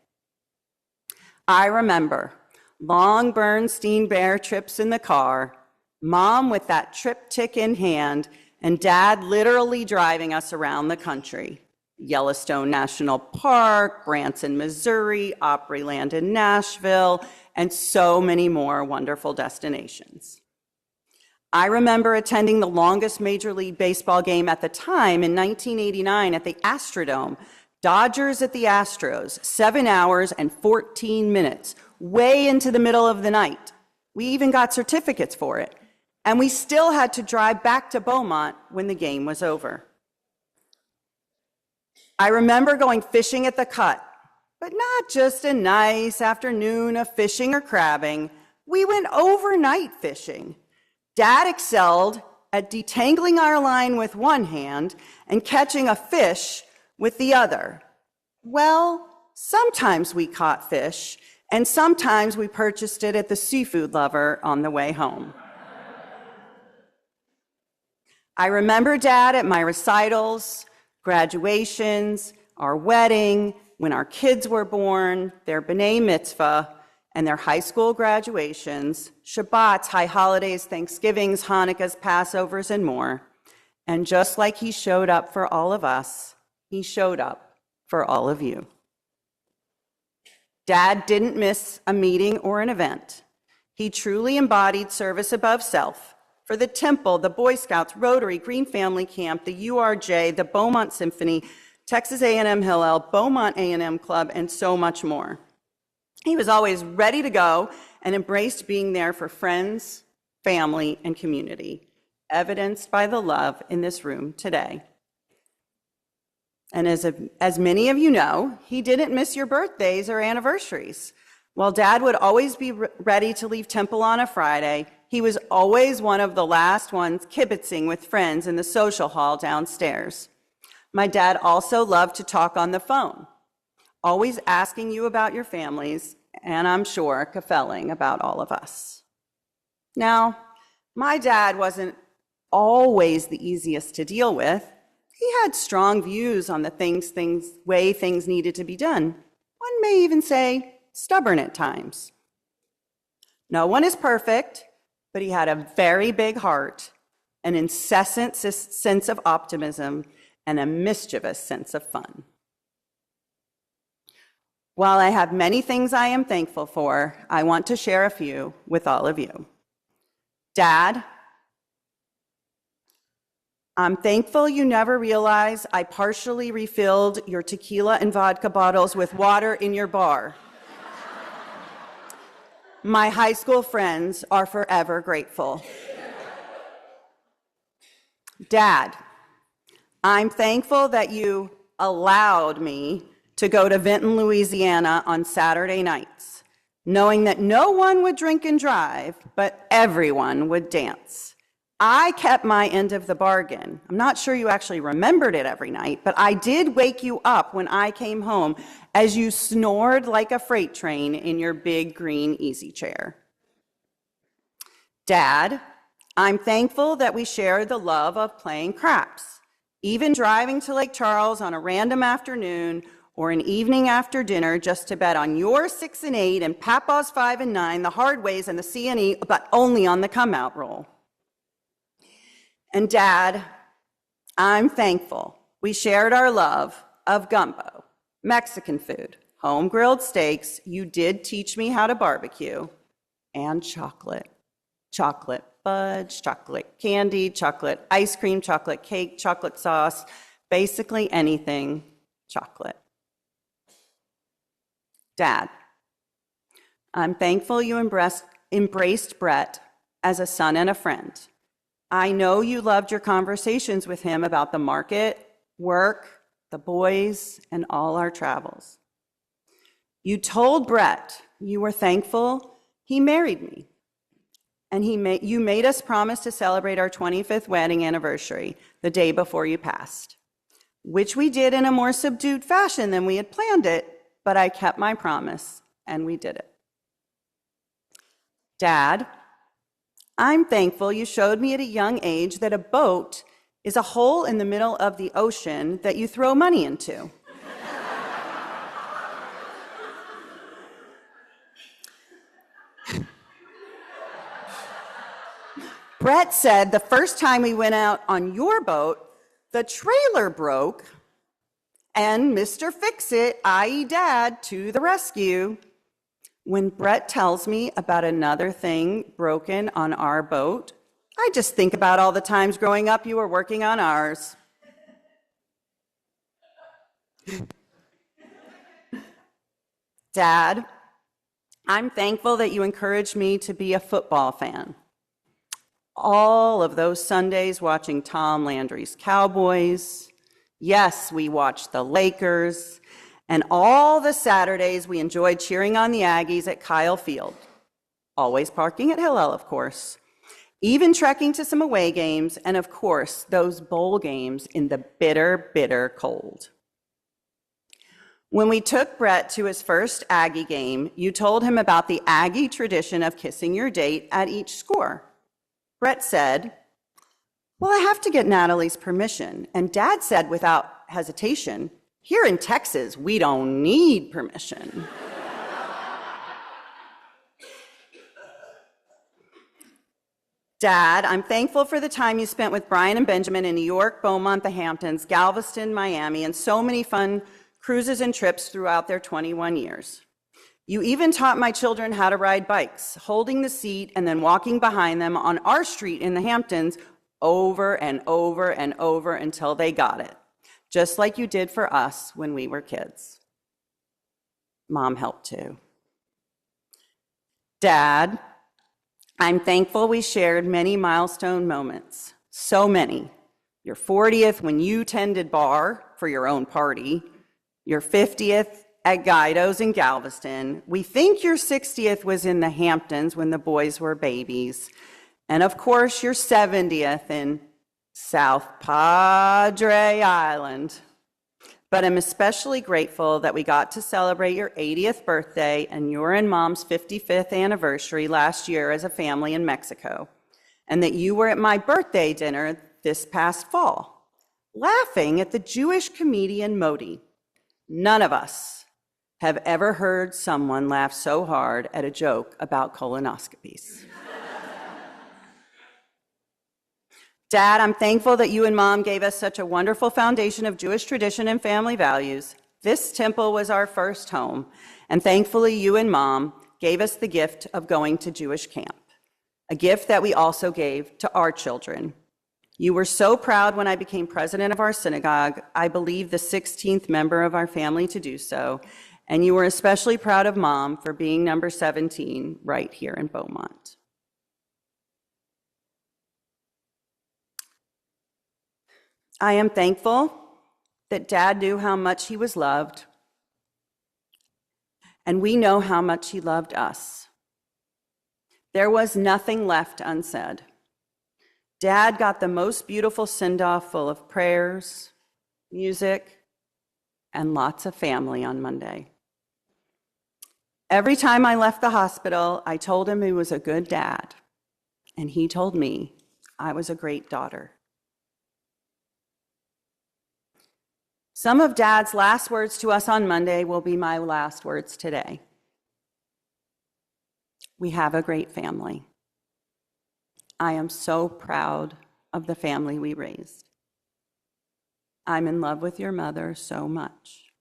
I remember long Bernstein Bear trips in the car, Mom with that triptych in hand, and Dad literally driving us around the country. Yellowstone National Park, Branson, Missouri, Opryland in Nashville, and so many more wonderful destinations. I remember attending the longest Major League Baseball game at the time in 1989 at the Astrodome. Dodgers at the Astros, 7 hours and 14 minutes, way into the middle of the night. We even got certificates for it, and we still had to drive back to Beaumont when the game was over. I remember going fishing at the Cut, but not just a nice afternoon of fishing or crabbing. We went overnight fishing. Dad excelled at detangling our line with one hand and catching a fish with the other. Well, sometimes we caught fish, and sometimes we purchased it at the Seafood Lover on the way home. I remember Dad at my recitals, graduations, our wedding, when our kids were born, their B'nai Mitzvah, and their high school graduations, Shabbats, high holidays, Thanksgivings, Hanukkahs, Passovers, and more. And just like he showed up for all of us, he showed up for all of you. Dad didn't miss a meeting or an event. He truly embodied service above self for the Temple, the Boy Scouts, Rotary, Green Family Camp, the URJ, the Beaumont Symphony, Texas A&M Hillel, Beaumont A&M Club, and so much more. He was always ready to go and embraced being there for friends, family, and community, evidenced by the love in this room today. And as many of you know, he didn't miss your birthdays or anniversaries. While Dad would always be ready to leave Temple on a Friday, he was always one of the last ones kibitzing with friends in the social hall downstairs. My dad also loved to talk on the phone, always asking you about your families, and I'm sure cafelling about all of us. Now, my dad wasn't always the easiest to deal with. He had strong views on the way things needed to be done. One may even say stubborn at times. No one is perfect, but he had a very big heart, an incessant sense of optimism, and a mischievous sense of fun. While I have many things I am thankful for, I want to share a few with all of you. Dad, I'm thankful you never realized I partially refilled your tequila and vodka bottles with water in your bar. My high school friends are forever grateful. Dad, I'm thankful that you allowed me to go to Vinton, Louisiana on Saturday nights, knowing that no one would drink and drive, but everyone would dance. I kept my end of the bargain. I'm not sure you actually remembered it every night, but I did wake you up when I came home as you snored like a freight train in your big green easy chair. Dad, I'm thankful that we shared the love of playing craps, even driving to Lake Charles on a random afternoon or an evening after dinner just to bet on your 6 and 8 and Papa's 5 and 9, the hard ways and the C&E, but only on the come-out roll. And Dad, I'm thankful we shared our love of gumbo, Mexican food, home-grilled steaks, you did teach me how to barbecue, and chocolate. Chocolate fudge, chocolate candy, chocolate ice cream, chocolate cake, chocolate sauce, basically anything chocolate. Dad, I'm thankful you embraced Brett as a son and a friend. I know you loved your conversations with him about the market, work, the boys, and all our travels. You told Brett you were thankful he married me, and you made us promise to celebrate our 25th wedding anniversary the day before you passed, which we did in a more subdued fashion than we had planned it, but I kept my promise, and we did it. Dad, I'm thankful you showed me at a young age that a boat is a hole in the middle of the ocean that you throw money into. Brett said the first time we went out on your boat, the trailer broke, and Mr. Fix-It, i.e. Dad, to the rescue. When Brett tells me about another thing broken on our boat, I just think about all the times growing up you were working on ours. Dad, I'm thankful that you encouraged me to be a football fan. All of those Sundays watching Tom Landry's Cowboys. Yes, we watched the Lakers. And all the Saturdays we enjoyed cheering on the Aggies at Kyle Field. Always parking at Hillel, of course. Even trekking to some away games, and of course, those bowl games in the bitter, bitter cold. When we took Brett to his first Aggie game, you told him about the Aggie tradition of kissing your date at each score. Brett said, "Well, I have to get Natalie's permission." And Dad said without hesitation, "Here in Texas, we don't need permission." Dad, I'm thankful for the time you spent with Brian and Benjamin in New York, Beaumont, the Hamptons, Galveston, Miami, and so many fun cruises and trips throughout their 21 years. You even taught my children how to ride bikes, holding the seat and then walking behind them on our street in the Hamptons over and over and over until they got it, just like you did for us when we were kids. Mom helped too. Dad, I'm thankful we shared many milestone moments, so many. Your 40th when you tended bar for your own party, your 50th at Guido's in Galveston. We think your 60th was in the Hamptons when the boys were babies. And of course, your 70th in South Padre Island. But I'm especially grateful that we got to celebrate your 80th birthday and your and Mom's 55th anniversary last year as a family in Mexico, and that you were at my birthday dinner this past fall, laughing at the Jewish comedian Modi. None of us have ever heard someone laugh so hard at a joke about colonoscopies. Dad, I'm thankful that you and Mom gave us such a wonderful foundation of Jewish tradition and family values. This temple was our first home, and thankfully you and Mom gave us the gift of going to Jewish camp, a gift that we also gave to our children. You were so proud when I became president of our synagogue, I believe the 16th member of our family to do so, and you were especially proud of Mom for being number 17 right here in Beaumont. I am thankful that Dad knew how much he was loved, and we know how much he loved us. There was nothing left unsaid. Dad got the most beautiful send-off full of prayers, music, and lots of family on Monday. Every time I left the hospital, I told him he was a good dad, and he told me I was a great daughter. Some of Dad's last words to us on Monday will be my last words today. We have a great family. I am so proud of the family we raised. I'm in love with your mother so much.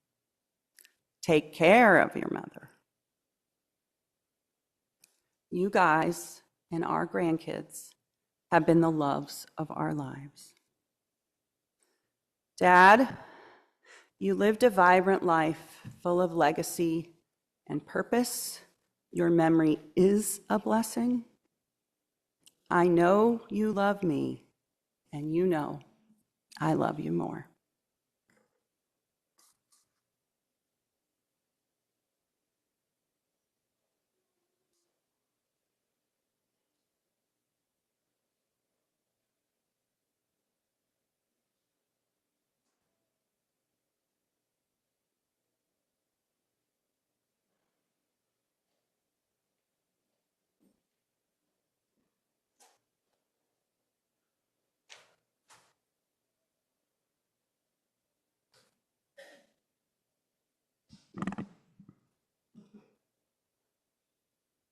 Take care of your mother. You guys and our grandkids have been the loves of our lives. Dad, you lived a vibrant life full of legacy and purpose. Your memory is a blessing. I know you love me, and you know I love you more.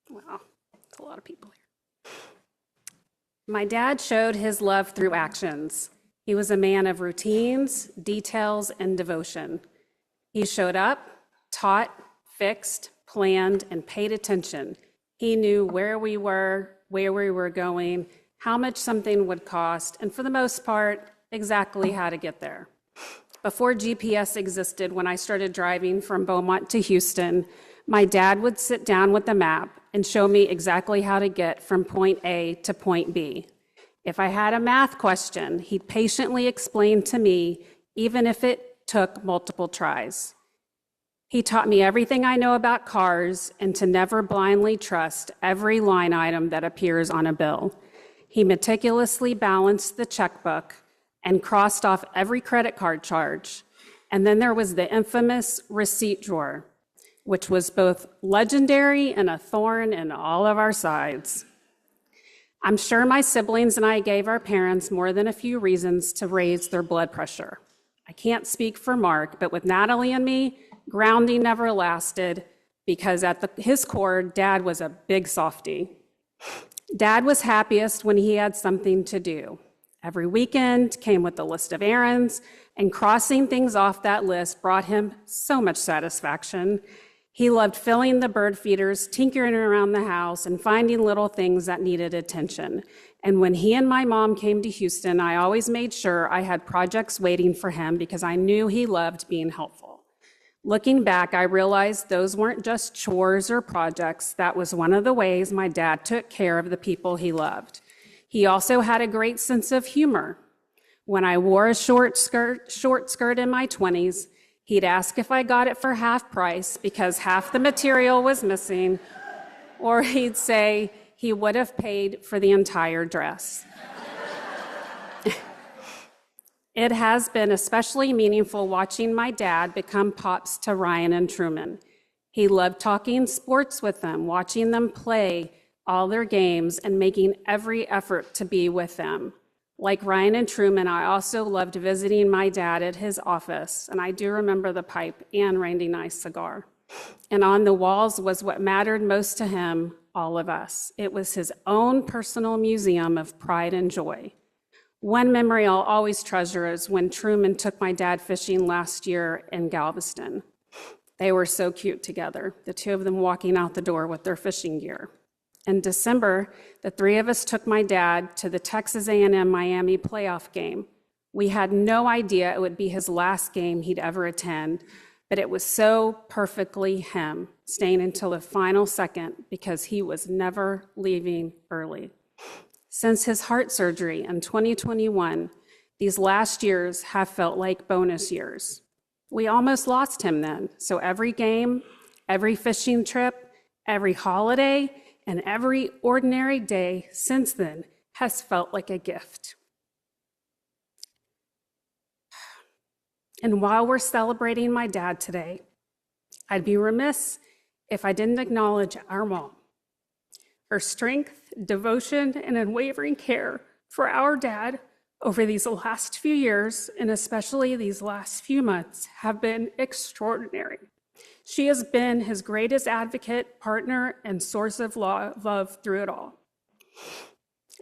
Wow, it's a lot of people here. My dad showed his love through actions. He was a man of routines, details, and devotion. He showed up, taught, fixed, planned, and paid attention. He knew where we were going, how much something would cost, and for the most part, exactly how to get there. Before GPS existed, when I started driving from Beaumont to Houston, my dad would sit down with the map and show me exactly how to get from point A to point B. If I had a math question, he'd patiently explain to me, even if it took multiple tries. He taught me everything I know about cars and to never blindly trust every line item that appears on a bill. He meticulously balanced the checkbook and crossed off every credit card charge. And then there was the infamous receipt drawer, which was both legendary and a thorn in all of our sides. I'm sure my siblings and I gave our parents more than a few reasons to raise their blood pressure. I can't speak for Mark, but with Natalie and me, grounding never lasted because at his core, Dad was a big softie. Dad was happiest when he had something to do. Every weekend came with a list of errands, and crossing things off that list brought him so much satisfaction. He loved filling the bird feeders, tinkering around the house, and finding little things that needed attention. And when he and my mom came to Houston, I always made sure I had projects waiting for him because I knew he loved being helpful. Looking back, I realized those weren't just chores or projects. That was one of the ways my dad took care of the people he loved. He also had a great sense of humor. When I wore a short skirt in my 20s, he'd ask if I got it for half price because half the material was missing, or he'd say he would have paid for the entire dress. It has been especially meaningful watching my dad become pops to Ryan and Truman. He loved talking sports with them, watching them play all their games, and making every effort to be with them. Like Ryan and Truman, I also loved visiting my dad at his office, and I do remember the pipe and Randy Nice cigar. And on the walls was what mattered most to him, all of us. It was his own personal museum of pride and joy. One memory I'll always treasure is when Truman took my dad fishing last year in Galveston. They were so cute together, the two of them walking out the door with their fishing gear. In December, the three of us took my dad to the Texas A&M Miami playoff game. We had no idea it would be his last game he'd ever attend, but it was so perfectly him, staying until the final second because he was never leaving early. Since his heart surgery in 2021, these last years have felt like bonus years. We almost lost him then, so every game, every fishing trip, every holiday, and every ordinary day since then has felt like a gift. And while we're celebrating my dad today, I'd be remiss if I didn't acknowledge our mom. Her strength, devotion, and unwavering care for our dad over these last few years, and especially these last few months, have been extraordinary. She has been his greatest advocate, partner, and source of love through it all.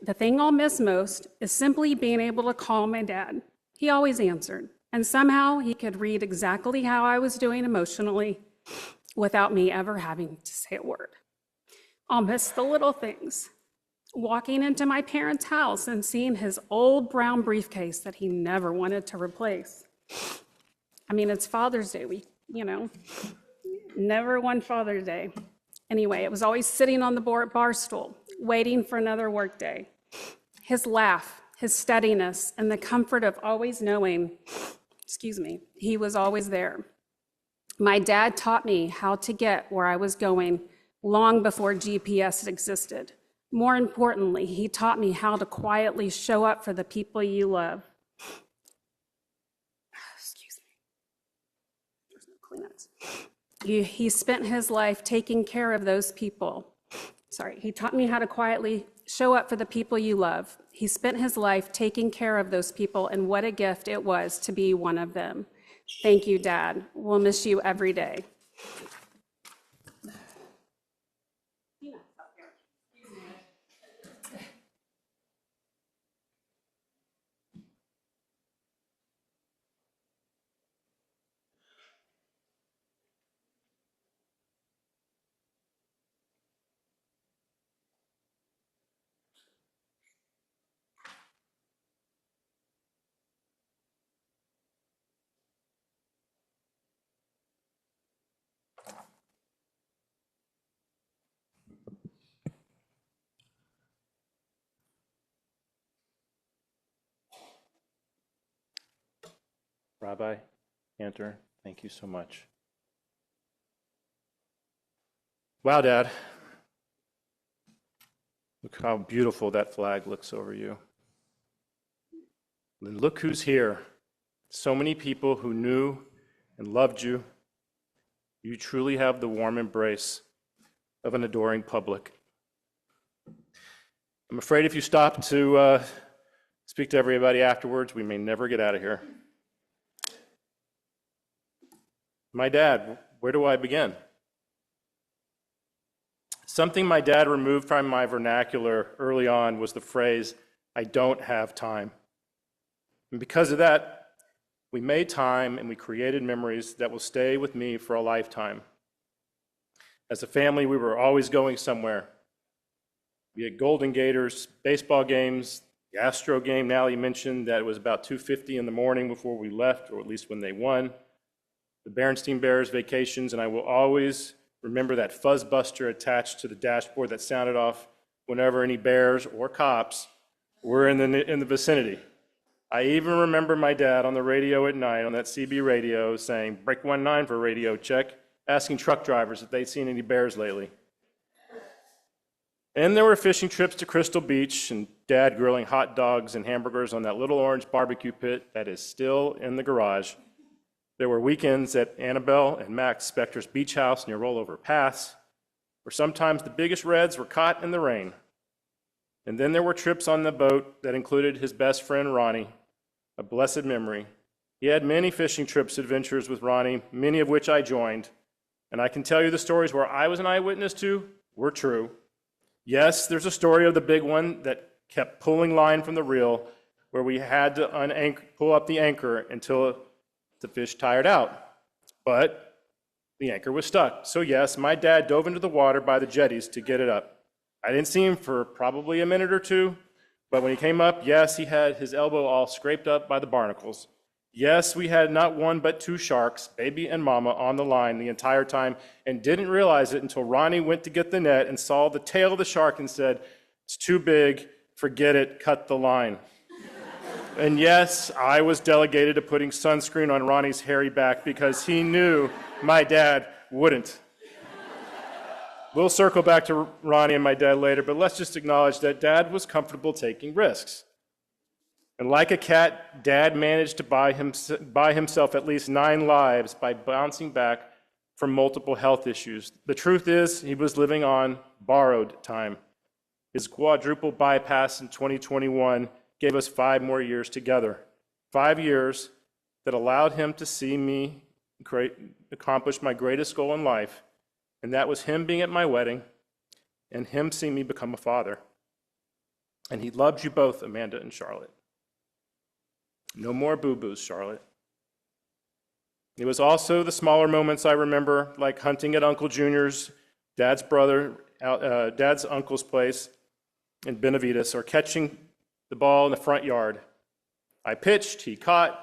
The thing I'll miss most is simply being able to call my dad. He always answered, and somehow he could read exactly how I was doing emotionally without me ever having to say a word. I'll miss the little things. Walking into my parents' house and seeing his old brown briefcase that he never wanted to replace. I mean, it's Father's Day week, never won Father's Day. Anyway, it was always sitting on the bar stool, waiting for another work day. His laugh, his steadiness, and the comfort of always knowing, he was always there. My dad taught me how to get where I was going long before GPS existed. More importantly, he taught me how to quietly show up for the people you love. There's no Kleenex. He spent his life taking care of those people. He taught me how to quietly show up for the people you love. He spent his life taking care of those people, and what a gift it was to be one of them. Thank you, Dad. We'll miss you every day. Rabbi Cantor, thank you so much. Wow, Dad. Look how beautiful that flag looks over you. And look who's here. So many people who knew and loved you. You truly have the warm embrace of an adoring public. I'm afraid if you stop to speak to everybody afterwards, we may never get out of here. My dad, where do I begin? Something my dad removed from my vernacular early on was the phrase, "I don't have time." And because of that, we made time and we created memories that will stay with me for a lifetime. As a family, we were always going somewhere. We had Golden Gators, baseball games, the Astro game. Nally mentioned that it was about 2:50 in the morning before we left, or at least when they won. The Berenstain Bears vacations, and I will always remember that fuzz buster attached to the dashboard that sounded off whenever any bears or cops were in the vicinity. I even remember my dad on the radio at night, on that CB radio, saying, "Break 19 for radio check," asking truck drivers if they'd seen any bears lately. And there were fishing trips to Crystal Beach and Dad grilling hot dogs and hamburgers on that little orange barbecue pit that is still in the garage. There were weekends at Annabelle and Max Spector's beach house near Rollover Pass, where sometimes the biggest reds were caught in the rain. And then there were trips on the boat that included his best friend Ronnie, a blessed memory. He had many fishing trips, adventures with Ronnie, many of which I joined. And I can tell you the stories where I was an eyewitness to were true. Yes, there's a story of the big one that kept pulling line from the reel, where we had to pull up the anchor until the fish tired out. But the anchor was stuck. So yes, my dad dove into the water by the jetties to get it up. I didn't see him for probably a minute or two, but when he came up, yes, he had his elbow all scraped up by the barnacles. Yes, we had not one but two sharks, baby and mama, on the line the entire time and didn't realize it until Ronnie went to get the net and saw the tail of the shark and said, "It's too big, forget it, cut the line." And yes, I was delegated to putting sunscreen on Ronnie's hairy back because he knew my dad wouldn't. We'll circle back to Ronnie and my dad later, but let's just acknowledge that Dad was comfortable taking risks. And like a cat, Dad managed to buy himself at least 9 lives by bouncing back from multiple health issues. The truth is, he was living on borrowed time. His quadruple bypass in 2021 gave us 5 more years together. 5 years that allowed him to see me accomplish my greatest goal in life, and that was him being at my wedding and him seeing me become a father. And he loved you both, Amanda and Charlotte. No more boo-boos, Charlotte. It was also the smaller moments I remember, like hunting at Uncle Junior's, Dad's uncle's place in Benavides, or catching the ball in the front yard. I pitched, he caught.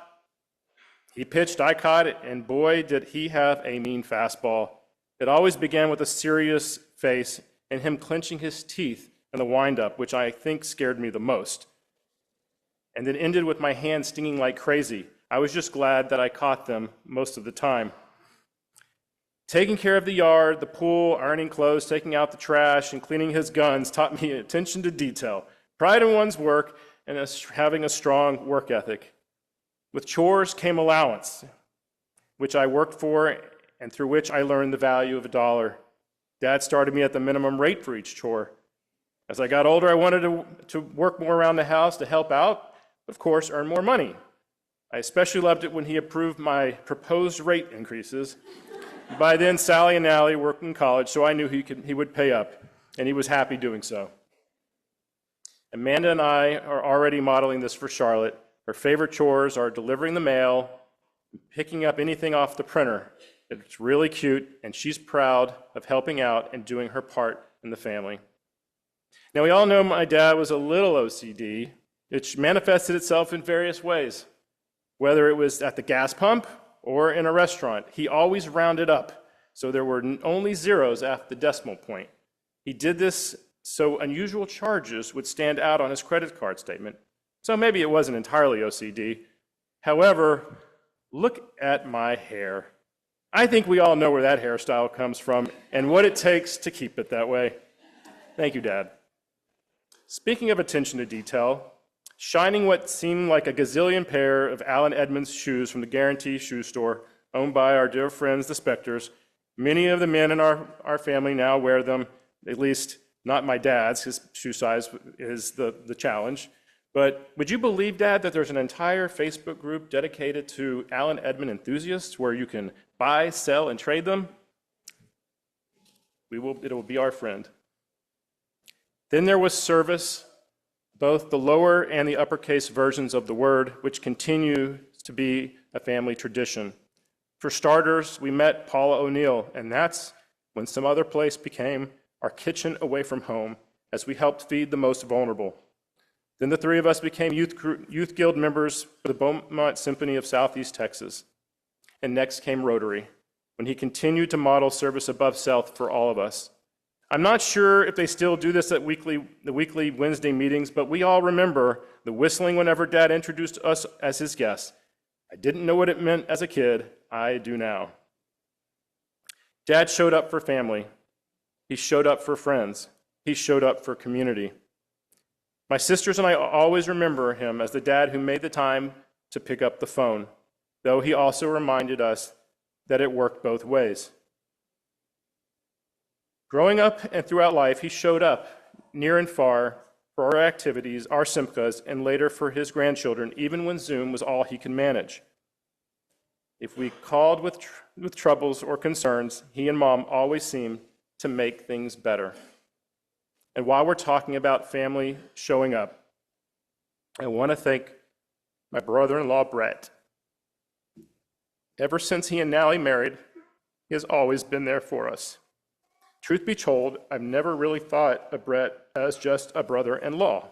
He pitched, I caught it, and boy, did he have a mean fastball. It always began with a serious face and him clenching his teeth in the windup, which I think scared me the most. And then ended with my hands stinging like crazy. I was just glad that I caught them most of the time. Taking care of the yard, the pool, ironing clothes, taking out the trash, and cleaning his guns taught me attention to detail, pride in one's work, and having a strong work ethic. With chores came allowance, which I worked for and through which I learned the value of $1. Dad started me at the minimum rate for each chore. As I got older, I wanted to work more around the house to help out, of course, earn more money. I especially loved it when he approved my proposed rate increases. By then, Sally and Allie worked in college, so I knew he would pay up, and he was happy doing so. Amanda and I are already modeling this for Charlotte. Her favorite chores are delivering the mail, picking up anything off the printer. It's really cute, and she's proud of helping out and doing her part in the family. Now, we all know my dad was a little OCD. It manifested itself in various ways. Whether it was at the gas pump or in a restaurant, he always rounded up, so there were only zeros after the decimal point. He did this so unusual charges would stand out on his credit card statement. So maybe it wasn't entirely OCD. However, look at my hair. I think we all know where that hairstyle comes from and what it takes to keep it that way. Thank you, Dad. Speaking of attention to detail, shining what seemed like a gazillion pair of Alan Edmonds shoes from the Guarantee Shoe Store, owned by our dear friends, the Spectors. Many of the men in our family now wear them, at least not my dad's. His shoe size is the challenge. But would you believe, Dad, that there's an entire Facebook group dedicated to Alan Edmond enthusiasts where you can buy, sell, and trade them? It will be our friend. Then there was service, both the lower and the uppercase versions of the word, which continue to be a family tradition. For starters, we met Paula O'Neill, and that's when some other place became our kitchen away from home as we helped feed the most vulnerable. Then the three of us became youth guild members for the Beaumont Symphony of Southeast Texas. And next came Rotary, when he continued to model service above self for all of us. I'm not sure if they still do this at the weekly Wednesday meetings, but we all remember the whistling whenever Dad introduced us as his guests. I didn't know what it meant as a kid. I do now. Dad showed up for family. He showed up for friends. He showed up for community. My sisters and I always remember him as the dad who made the time to pick up the phone, though he also reminded us that it worked both ways. Growing up and throughout life, he showed up near and far for our activities, our simchas, and later for his grandchildren, even when Zoom was all he could manage. If we called with troubles or concerns, he and Mom always seemed to make things better. And while we're talking about family showing up, I want to thank my brother-in-law, Brett. Ever since he and Nally married, he has always been there for us. Truth be told, I've never really thought of Brett as just a brother-in-law.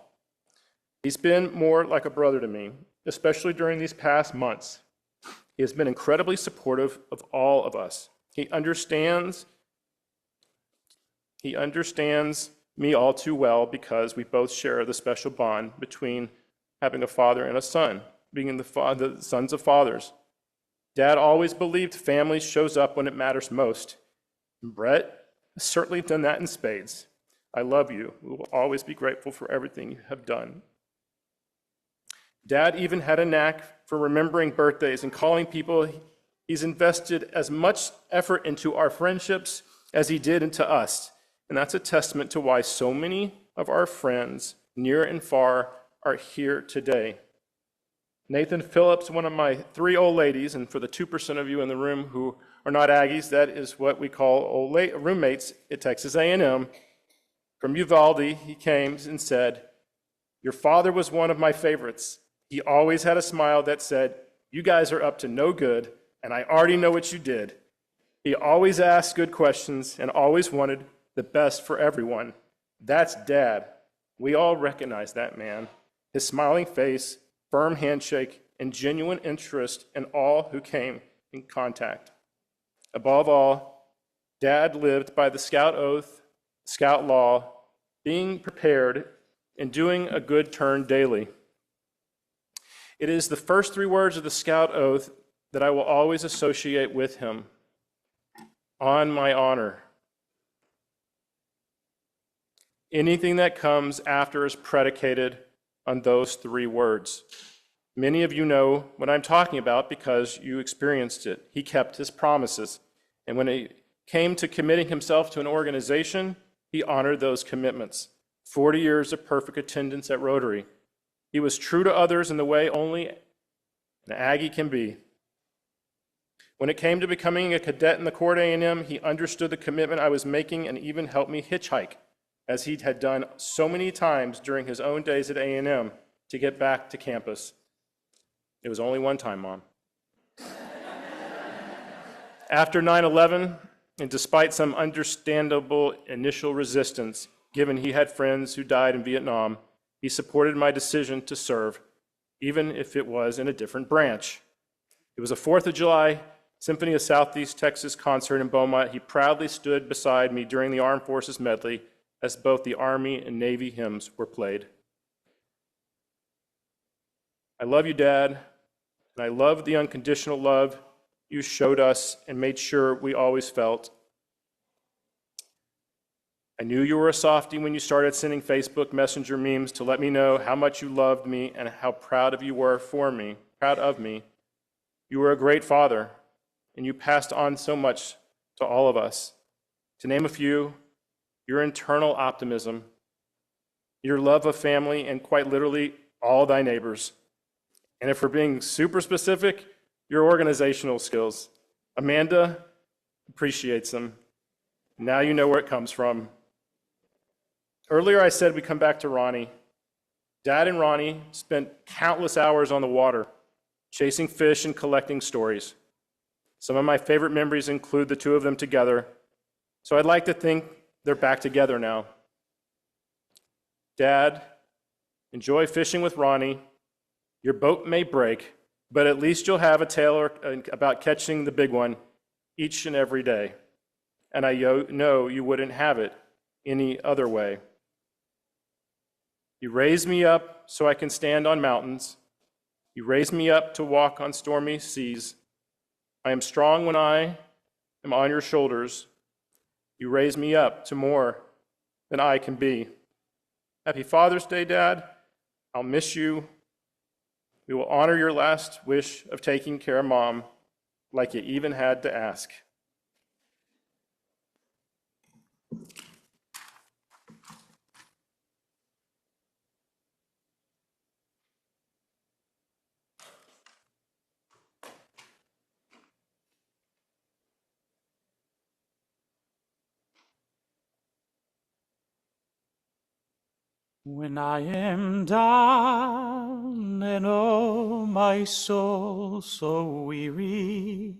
He's been more like a brother to me, especially during these past months. He has been incredibly supportive of all of us. He understands me all too well because we both share the special bond between having a father and a son, being the sons of fathers. Dad always believed family shows up when it matters most. And Brett has certainly done that in spades. I love you. We will always be grateful for everything you have done. Dad even had a knack for remembering birthdays and calling people. He's invested as much effort into our friendships as he did into us. And that's a testament to why so many of our friends, near and far, are here today. Nathan Phillips, one of my three old ladies, and for the 2% of you in the room who are not Aggies, that is what we call old roommates at Texas A&M. From Uvalde, he came and said, "Your father was one of my favorites. He always had a smile that said, 'You guys are up to no good, and I already know what you did.' He always asked good questions and always wanted the best for everyone. That's Dad. We all recognize that man. His smiling face, firm handshake, and genuine interest in all who came in contact. Above all, Dad lived by the Scout oath, Scout law, being prepared, and doing a good turn daily. It is the first three words of the Scout oath that I will always associate with him. On my honor. Anything that comes after is predicated on those three words. Many of you know what I'm talking about because you experienced it. He kept his promises. And when it came to committing himself to an organization, he honored those commitments. 40 years of perfect attendance at Rotary. He was true to others in the way only an Aggie can be. When it came to becoming a cadet in the Corps at A&M, he understood the commitment I was making and even helped me hitchhike, as he had done so many times during his own days at A&M to get back to campus. It was only one time, Mom. After 9/11, and despite some understandable initial resistance, given he had friends who died in Vietnam, he supported my decision to serve, even if it was in a different branch. It was a 4th of July Symphony of Southeast Texas concert in Beaumont. He proudly stood beside me during the Armed Forces medley as both the Army and Navy hymns were played. I love you, Dad, and I love the unconditional love you showed us and made sure we always felt. I knew you were a softie when you started sending Facebook Messenger memes to let me know how much you loved me and how proud of you were for me, proud of me. You were a great father, and you passed on so much to all of us. To name a few, your internal optimism, your love of family, and quite literally all thy neighbors. And if we're being super specific, your organizational skills. Amanda appreciates them. Now you know where it comes from. Earlier I said we come back to Ronnie. Dad and Ronnie spent countless hours on the water, chasing fish and collecting stories. Some of my favorite memories include the two of them together, so I'd like to think they're back together now. Dad, enjoy fishing with Ronnie. Your boat may break, but at least you'll have a tale about catching the big one each and every day. And I know you wouldn't have it any other way. You raise me up so I can stand on mountains. You raise me up to walk on stormy seas. I am strong when I am on your shoulders. You raise me up to more than I can be. Happy Father's Day, Dad. I'll miss you. We will honor your last wish of taking care of Mom, like you even had to ask. When I am down and oh, my soul so weary,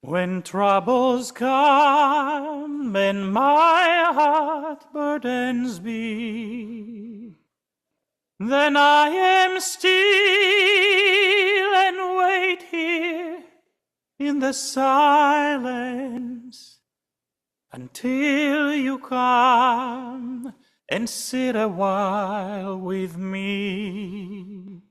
when troubles come and my heart burdens me, then I am still and wait here in the silence until you come and sit a while with me.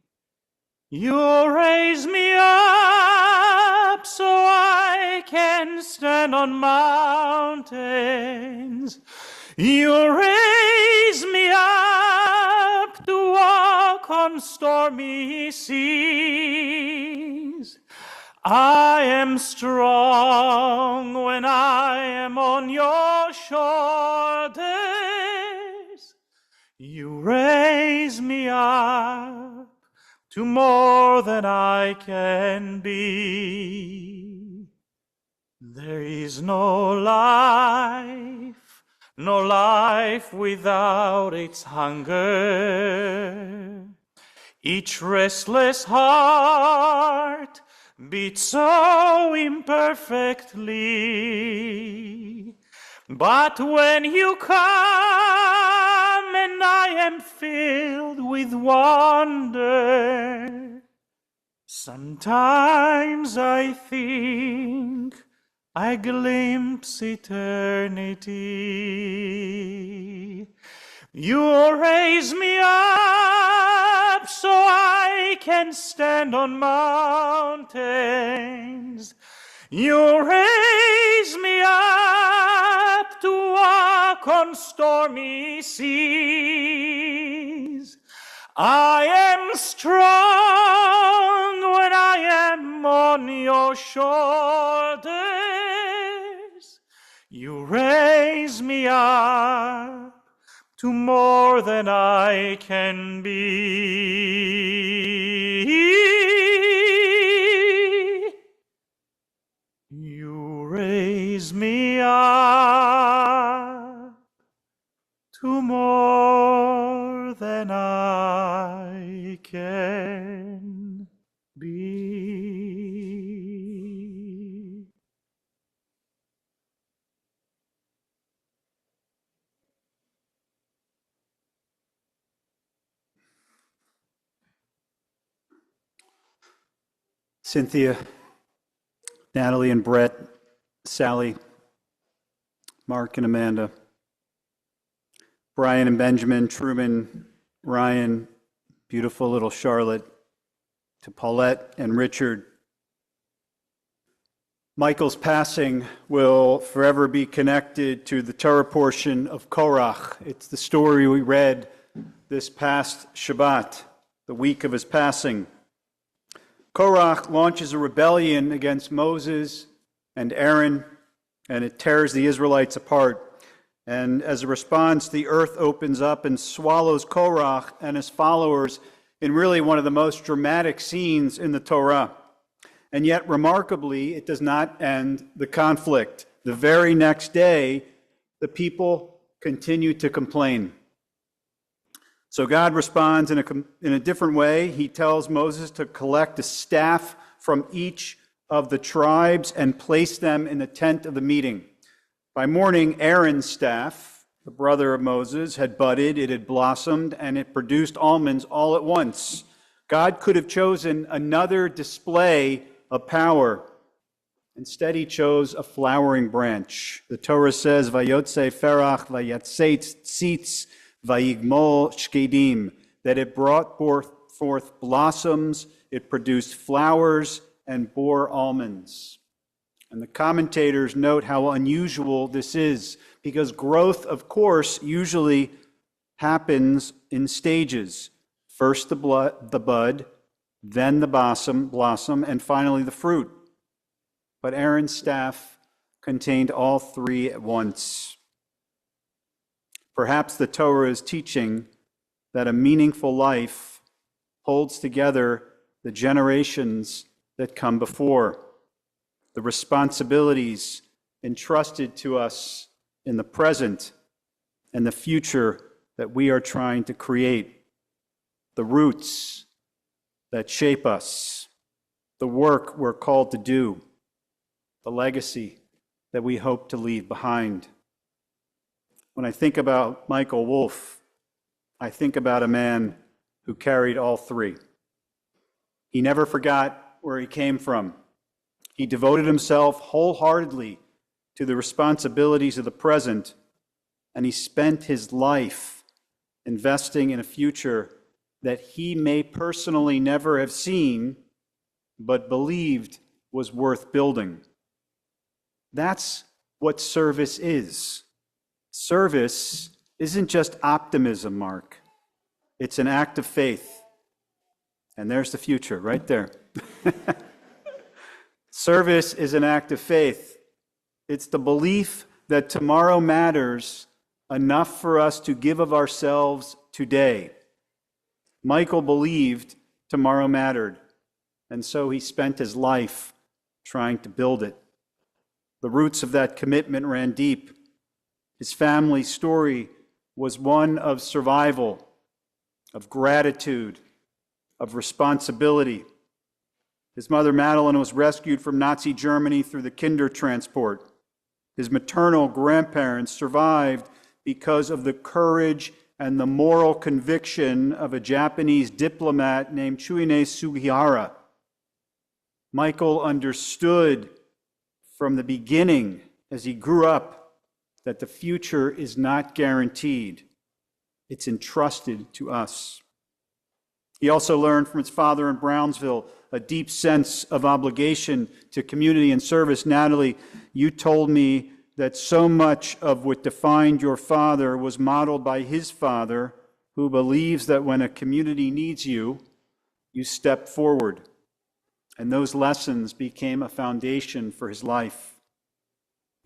You raise me up so I can stand on mountains. You raise me up to walk on stormy seas. I am strong when I am on your shoulders. You raise me up to more than I can be. There is no life without its hunger. Each restless heart beats so imperfectly. But when you come and I am filled with wonder, sometimes I think I glimpse eternity. You raise me up so I can stand on mountains. You raise me up to walk on stormy seas. I am strong when I am on your shoulders. You raise me up to more than I can be. You raise me up to more than I can be. Cynthia, Natalie and Brett, Sally, Mark and Amanda, Brian and Benjamin, Truman, Ryan, beautiful little Charlotte, to Paulette and Richard. Michael's passing will forever be connected to the Torah portion of Korach. It's the story we read this past Shabbat, the week of his passing. Korach launches a rebellion against Moses and Aaron, and it tears the Israelites apart. And as a response, the earth opens up and swallows Korach and his followers in really one of the most dramatic scenes in the Torah. And yet, remarkably, it does not end the conflict. The very next day, the people continue to complain. So God responds in a different way. He tells Moses to collect a staff from each of the tribes and place them in the tent of the meeting. By morning, Aaron's staff, the brother of Moses, had budded, it had blossomed, and it produced almonds all at once. God could have chosen another display of power. Instead, he chose a flowering branch. The Torah says, Vayotze ferach vayatzeit tzitz vayigmol shkedim, that it brought forth blossoms, it produced flowers, and bore almonds. And the commentators note how unusual this is, because growth, of course, usually happens in stages. First the bud, then the blossom, and finally the fruit. But Aaron's staff contained all three at once. Perhaps the Torah is teaching that a meaningful life holds together the generations that come before, the responsibilities entrusted to us in the present, and the future that we are trying to create, the roots that shape us, the work we're called to do, the legacy that we hope to leave behind. When I think about Michael Wolff, I think about a man who carried all three. He never forgot where he came from. He devoted himself wholeheartedly to the responsibilities of the present, and he spent his life investing in a future that he may personally never have seen, but believed was worth building. That's what service is. Service isn't just optimism, Mark. It's an act of faith. And there's the future right there. Service is an act of faith. It's the belief that tomorrow matters enough for us to give of ourselves today. Michael believed tomorrow mattered, and so he spent his life trying to build it. The roots of that commitment ran deep. His family story was one of survival, of gratitude, of responsibility. His mother, Madeline, was rescued from Nazi Germany through the Kindertransport. His maternal grandparents survived because of the courage and the moral conviction of a Japanese diplomat named Chuine Sugihara. Michael understood from the beginning, as he grew up, that the future is not guaranteed. It's entrusted to us. He also learned from his father in Brownsville a deep sense of obligation to community and service. Natalie, you told me that so much of what defined your father was modeled by his father, who believes that when a community needs you, you step forward. And those lessons became a foundation for his life.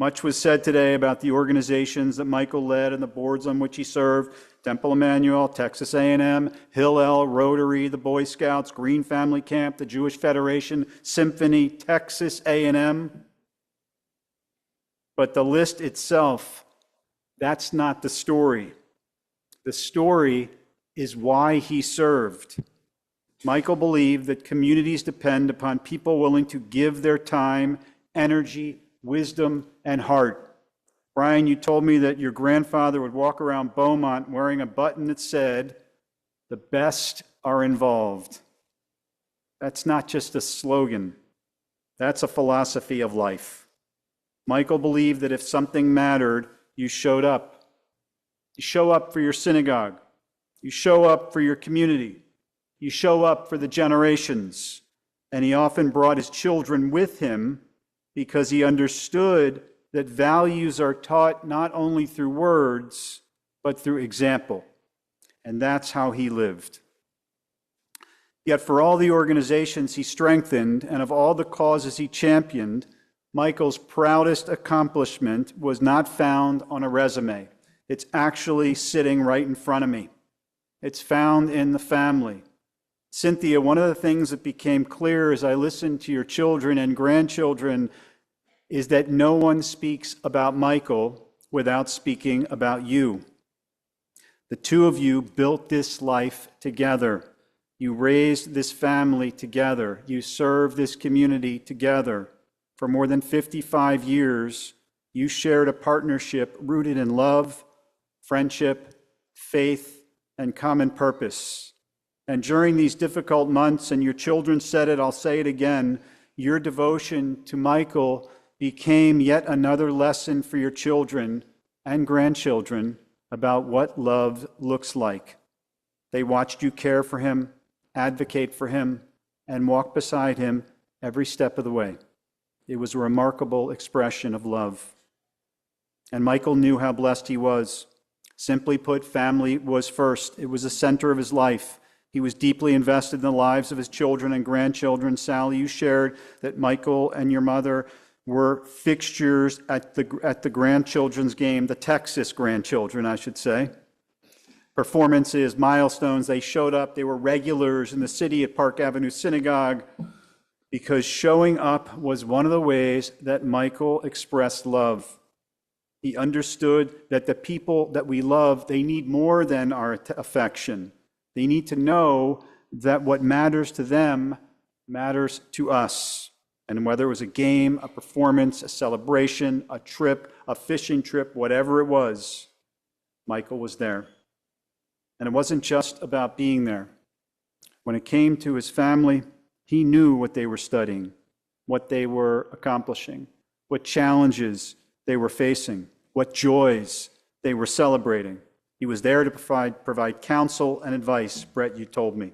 Much was said today about the organizations that Michael led and the boards on which he served: Temple Emanuel, Texas A&M, Hillel, Rotary, the Boy Scouts, Green Family Camp, the Jewish Federation, Symphony, Texas A&M. But the list itself, that's not the story. The story is why he served. Michael believed that communities depend upon people willing to give their time, energy, wisdom, and heart. Brian, you told me that your grandfather would walk around Beaumont wearing a button that said, "The best are involved." That's not just a slogan. That's a philosophy of life. Michael believed that if something mattered, you showed up. You show up for your synagogue. You show up for your community. You show up for the generations. And he often brought his children with him because he understood that values are taught not only through words, but through example. And that's how he lived. Yet for all the organizations he strengthened and of all the causes he championed, Michael's proudest accomplishment was not found on a resume. It's actually sitting right in front of me. It's found in the family. Cynthia, one of the things that became clear as I listened to your children and grandchildren is that no one speaks about Michael without speaking about you. The two of you built this life together. You raised this family together. You served this community together. For more than 55 years, you shared a partnership rooted in love, friendship, faith, and common purpose. And during these difficult months, and your children said it, I'll say it again, your devotion to Michael became yet another lesson for your children and grandchildren about what love looks like. They watched you care for him, advocate for him, and walk beside him every step of the way. It was a remarkable expression of love. And Michael knew how blessed he was. Simply put, family was first. It was the center of his life. He was deeply invested in the lives of his children and grandchildren. Sally, you shared that Michael and your mother were fixtures at the grandchildren's game, the Texas grandchildren, I should say. Performances, milestones, they showed up. They were regulars in the city at Park Avenue Synagogue because showing up was one of the ways that Michael expressed love. He understood that the people that we love, they need more than our affection. They need to know that what matters to them matters to us. And whether it was a game, a performance, a celebration, a trip, a fishing trip, whatever it was, Michael was there. And it wasn't just about being there. When it came to his family, he knew what they were studying, what they were accomplishing, what challenges they were facing, what joys they were celebrating. He was there to provide counsel and advice, Brett, you told me.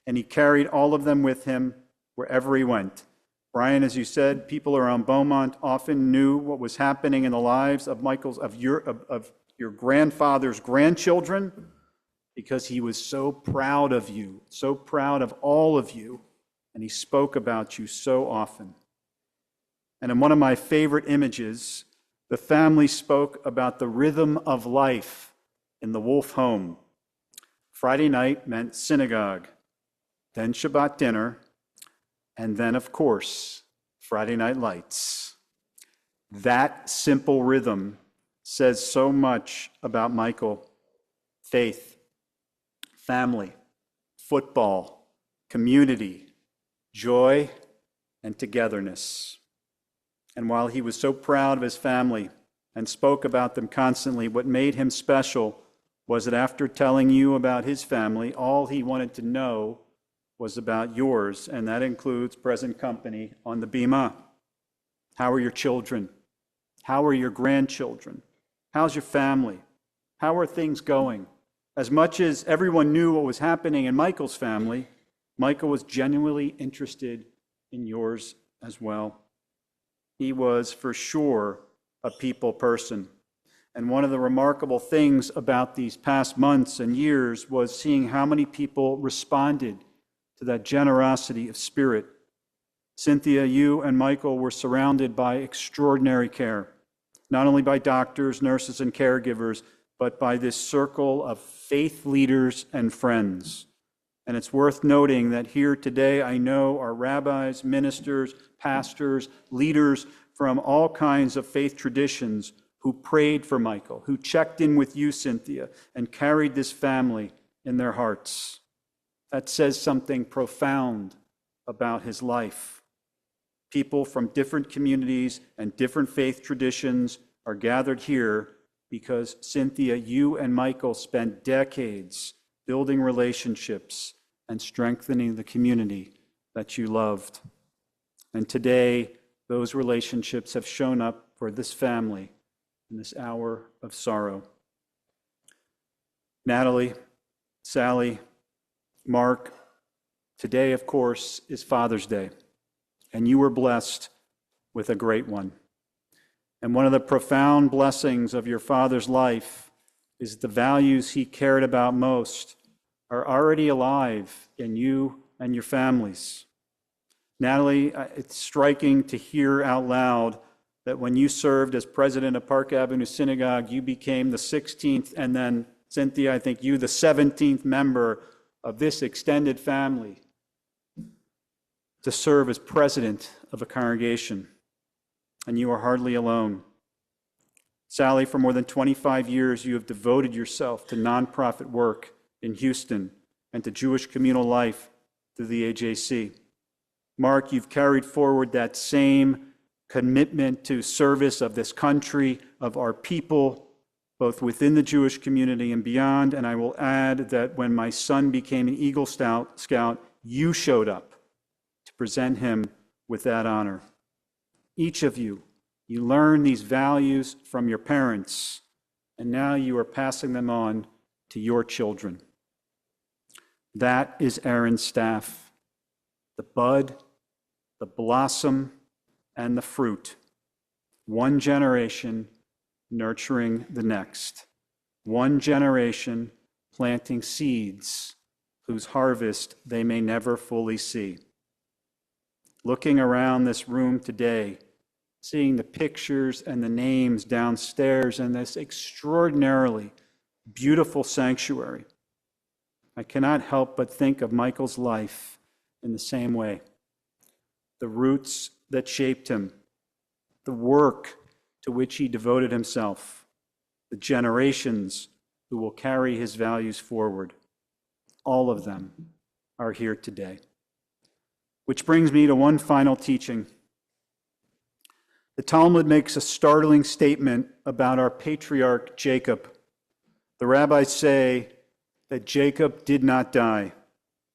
And he carried all of them with him wherever he went. Brian, as you said, people around Beaumont often knew what was happening in the lives of your grandfather's grandchildren because he was so proud of you, so proud of all of you, and he spoke about you so often. And in one of my favorite images, the family spoke about the rhythm of life in the Wolf home. Friday night meant synagogue, then Shabbat dinner, and then, of course, Friday Night Lights. That simple rhythm says so much about Michael. Faith, family, football, community, joy, and togetherness. And while he was so proud of his family and spoke about them constantly, what made him special was that after telling you about his family, all he wanted to know was about yours, and that includes present company on the Beaumont. How are your children? How are your grandchildren? How's your family? How are things going? As much as everyone knew what was happening in Michael's family, Michael was genuinely interested in yours as well. He was for sure a people person. And one of the remarkable things about these past months and years was seeing how many people responded to that generosity of spirit. Cynthia, you and Michael were surrounded by extraordinary care, not only by doctors, nurses, and caregivers, but by this circle of faith leaders and friends. And it's worth noting that here today, I know are rabbis, ministers, pastors, leaders from all kinds of faith traditions who prayed for Michael, who checked in with you, Cynthia, and carried this family in their hearts. That says something profound about his life. People from different communities and different faith traditions are gathered here because, Cynthia, you and Michael spent decades building relationships and strengthening the community that you loved. And today, those relationships have shown up for this family in this hour of sorrow. Natalie, Sally, Mark, today, of course, is Father's Day, and you were blessed with a great one. And one of the profound blessings of your father's life is the values he cared about most are already alive in you and your families. Natalie, it's striking to hear out loud that when you served as president of Park Avenue Synagogue, you became the 16th, and then, Cynthia, I think you the 17th member of this extended family to serve as president of a congregation. And you are hardly alone. Sally, for more than 25 years, you have devoted yourself to nonprofit work in Houston and to Jewish communal life through the AJC. Mark, you've carried forward that same commitment to service of this country, of our people, both within the Jewish community and beyond. And I will add that when my son became an Eagle Scout, you showed up to present him with that honor. Each of you, you learned these values from your parents, and now you are passing them on to your children. That is Aaron's staff, the bud, the blossom, and the fruit. One generation nurturing the next. One generation planting seeds whose harvest they may never fully see. Looking around this room today, seeing the pictures and the names downstairs in this extraordinarily beautiful sanctuary, I cannot help but think of Michael's life in the same way. The roots that shaped him, the work to which he devoted himself, the generations who will carry his values forward. All of them are here today. Which brings me to one final teaching. The Talmud makes a startling statement about our patriarch Jacob. The rabbis say that Jacob did not die.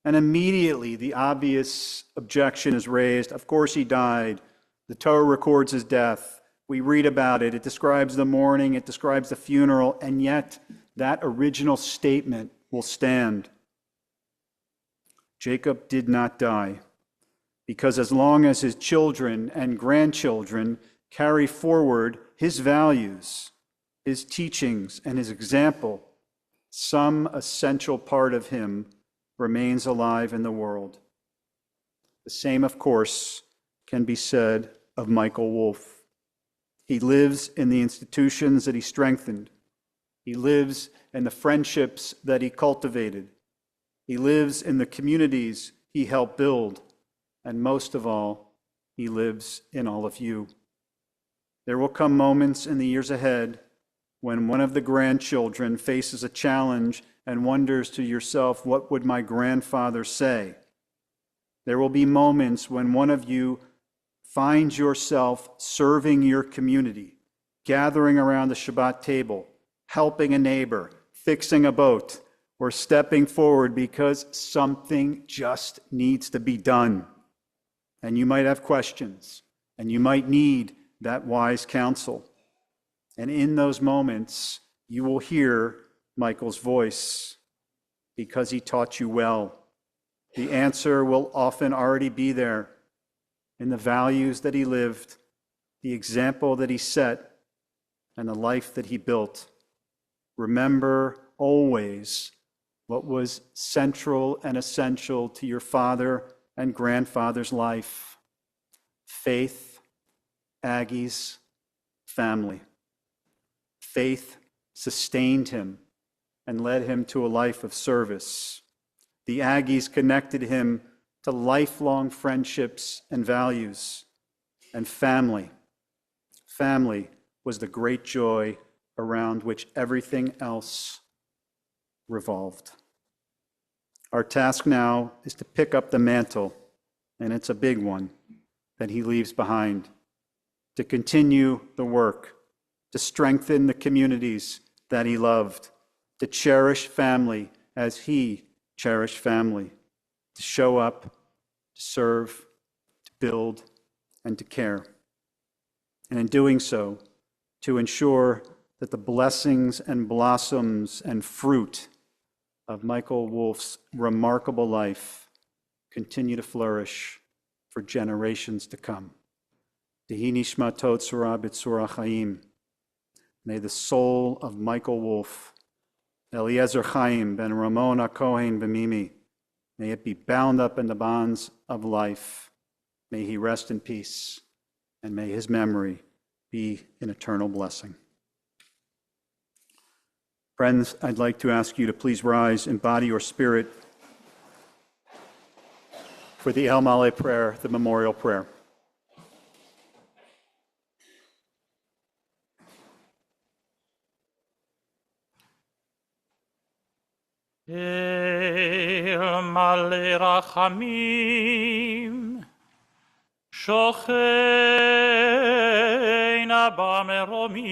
And immediately the obvious objection is raised. Of course he died. The Torah records his death. We read about it. It describes the mourning. It describes the funeral. And yet that original statement will stand. Jacob did not die, because as long as his children and grandchildren carry forward his values, his teachings, and his example, some essential part of him remains alive in the world. The same, of course, can be said of Michael Wolff. He lives in the institutions that he strengthened. He lives in the friendships that he cultivated. He lives in the communities he helped build. And most of all, he lives in all of you. There will come moments in the years ahead when one of the grandchildren faces a challenge and wonders to yourself, what would my grandfather say? There will be moments when one of you finds yourself serving your community, gathering around the Shabbat table, helping a neighbor, fixing a boat, or stepping forward because something just needs to be done. And you might have questions, and you might need that wise counsel. And in those moments, you will hear Michael's voice because he taught you well. The answer will often already be there in the values that he lived, the example that he set, and the life that he built. Remember always what was central and essential to your father and grandfather's life: faith, Aggies, family. Faith sustained him and led him to a life of service. The Aggies connected him to lifelong friendships and values. And family. Family was the great joy around which everything else revolved. Our task now is to pick up the mantle, and it's a big one, that he leaves behind, to continue the work, to strengthen the communities that he loved, to cherish family as he cherished family, to show up, to serve, to build, and to care. And in doing so, to ensure that the blessings and blossoms and fruit of Michael Wolff's remarkable life continue to flourish for generations to come. Tehi nishmato tzura b'tzura chaim. May the soul of Michael Wolff, Eliezer Chaim ben Ramona Cohen Bemimi, may it be bound up in the bonds of life. May he rest in peace, and may his memory be an eternal blessing. Friends, I'd like to ask you to please rise in body or spirit for the El Male prayer, the memorial prayer. אל מלא רחמים, שוכן במרומים,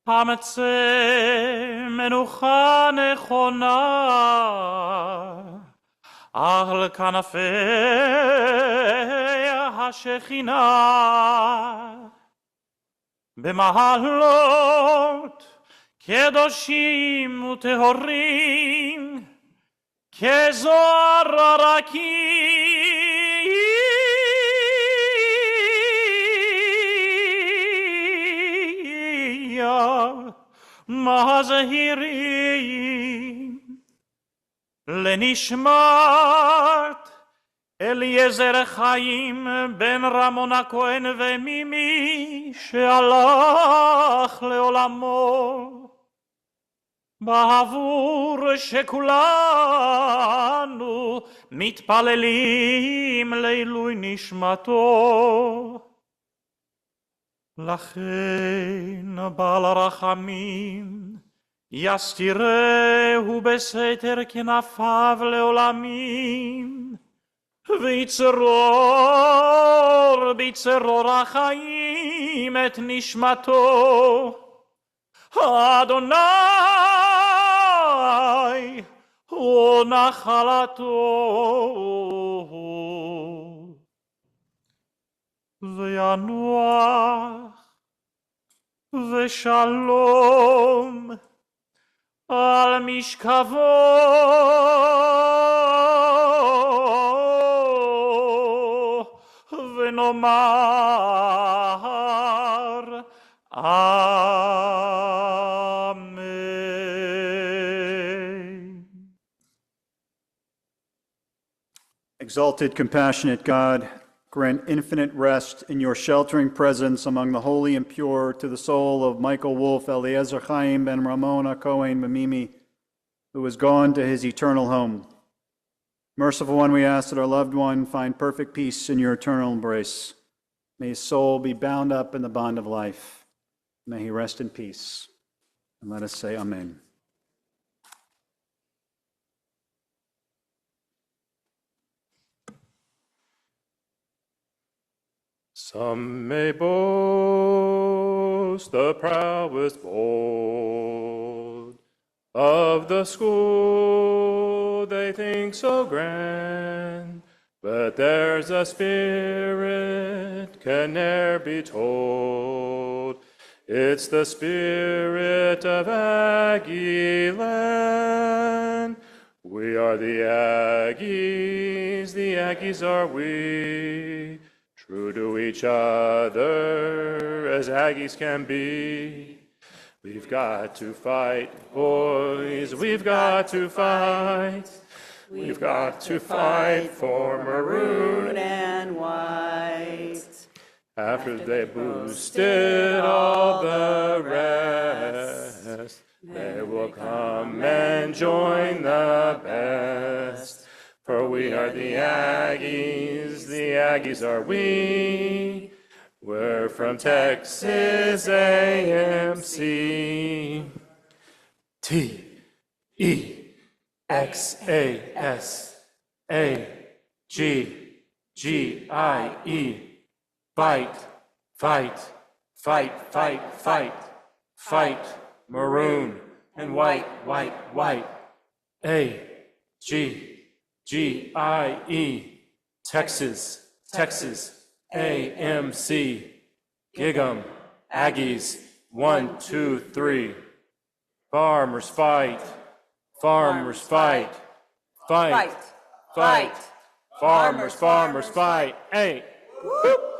המצא מנוחה נכונה על כנפי השכינה, במעלות קדושים וטהורים, כזוהר הרקיע, מזהירים לנשמת אליעזר חיים בן רמון הכהן ומימי שהלך לעולמו, בעבור שכולנו מתפללים לעילוי נשמתו. לכן בעל הרחמים יסתירהו בסתר כנפיו לעולמים, ויצרור בצרור החיים את נשמתו. אדוני הוא נחלתו, וינוח ושלום על משכבו, ונאמר Amen. Exalted, compassionate God, grant infinite rest in your sheltering presence among the holy and pure to the soul of Michael Wolf, Eliezer Chaim ben Ramona Cohen Mamimi, who is gone to his eternal home. Merciful One, we ask that our loved one find perfect peace in your eternal embrace. May his soul be bound up in the bond of life. May he rest in peace. And let us say Amen. Some may boast the prowess bold of the school they think so grand, but there's a spirit can ne'er be told. It's the spirit of Aggie land. We are the Aggies are we. True to each other as Aggies can be. We've got to fight, boys, we've got to fight. We've got to fight for maroon and white. After they boosted all the rest, they will come and join the best. For we are the Aggies are we. We're from Texas AMC. TEXASAGGIE. Fight, fight, fight, fight, fight, fight, maroon and white, white, white. AGGIE. Texas, Texas, AMC. Gig 'em, Aggies, 1, 2, 3. Farmers fight, farmers fight, fight, fight. Farmers fight. Hey. Whoop.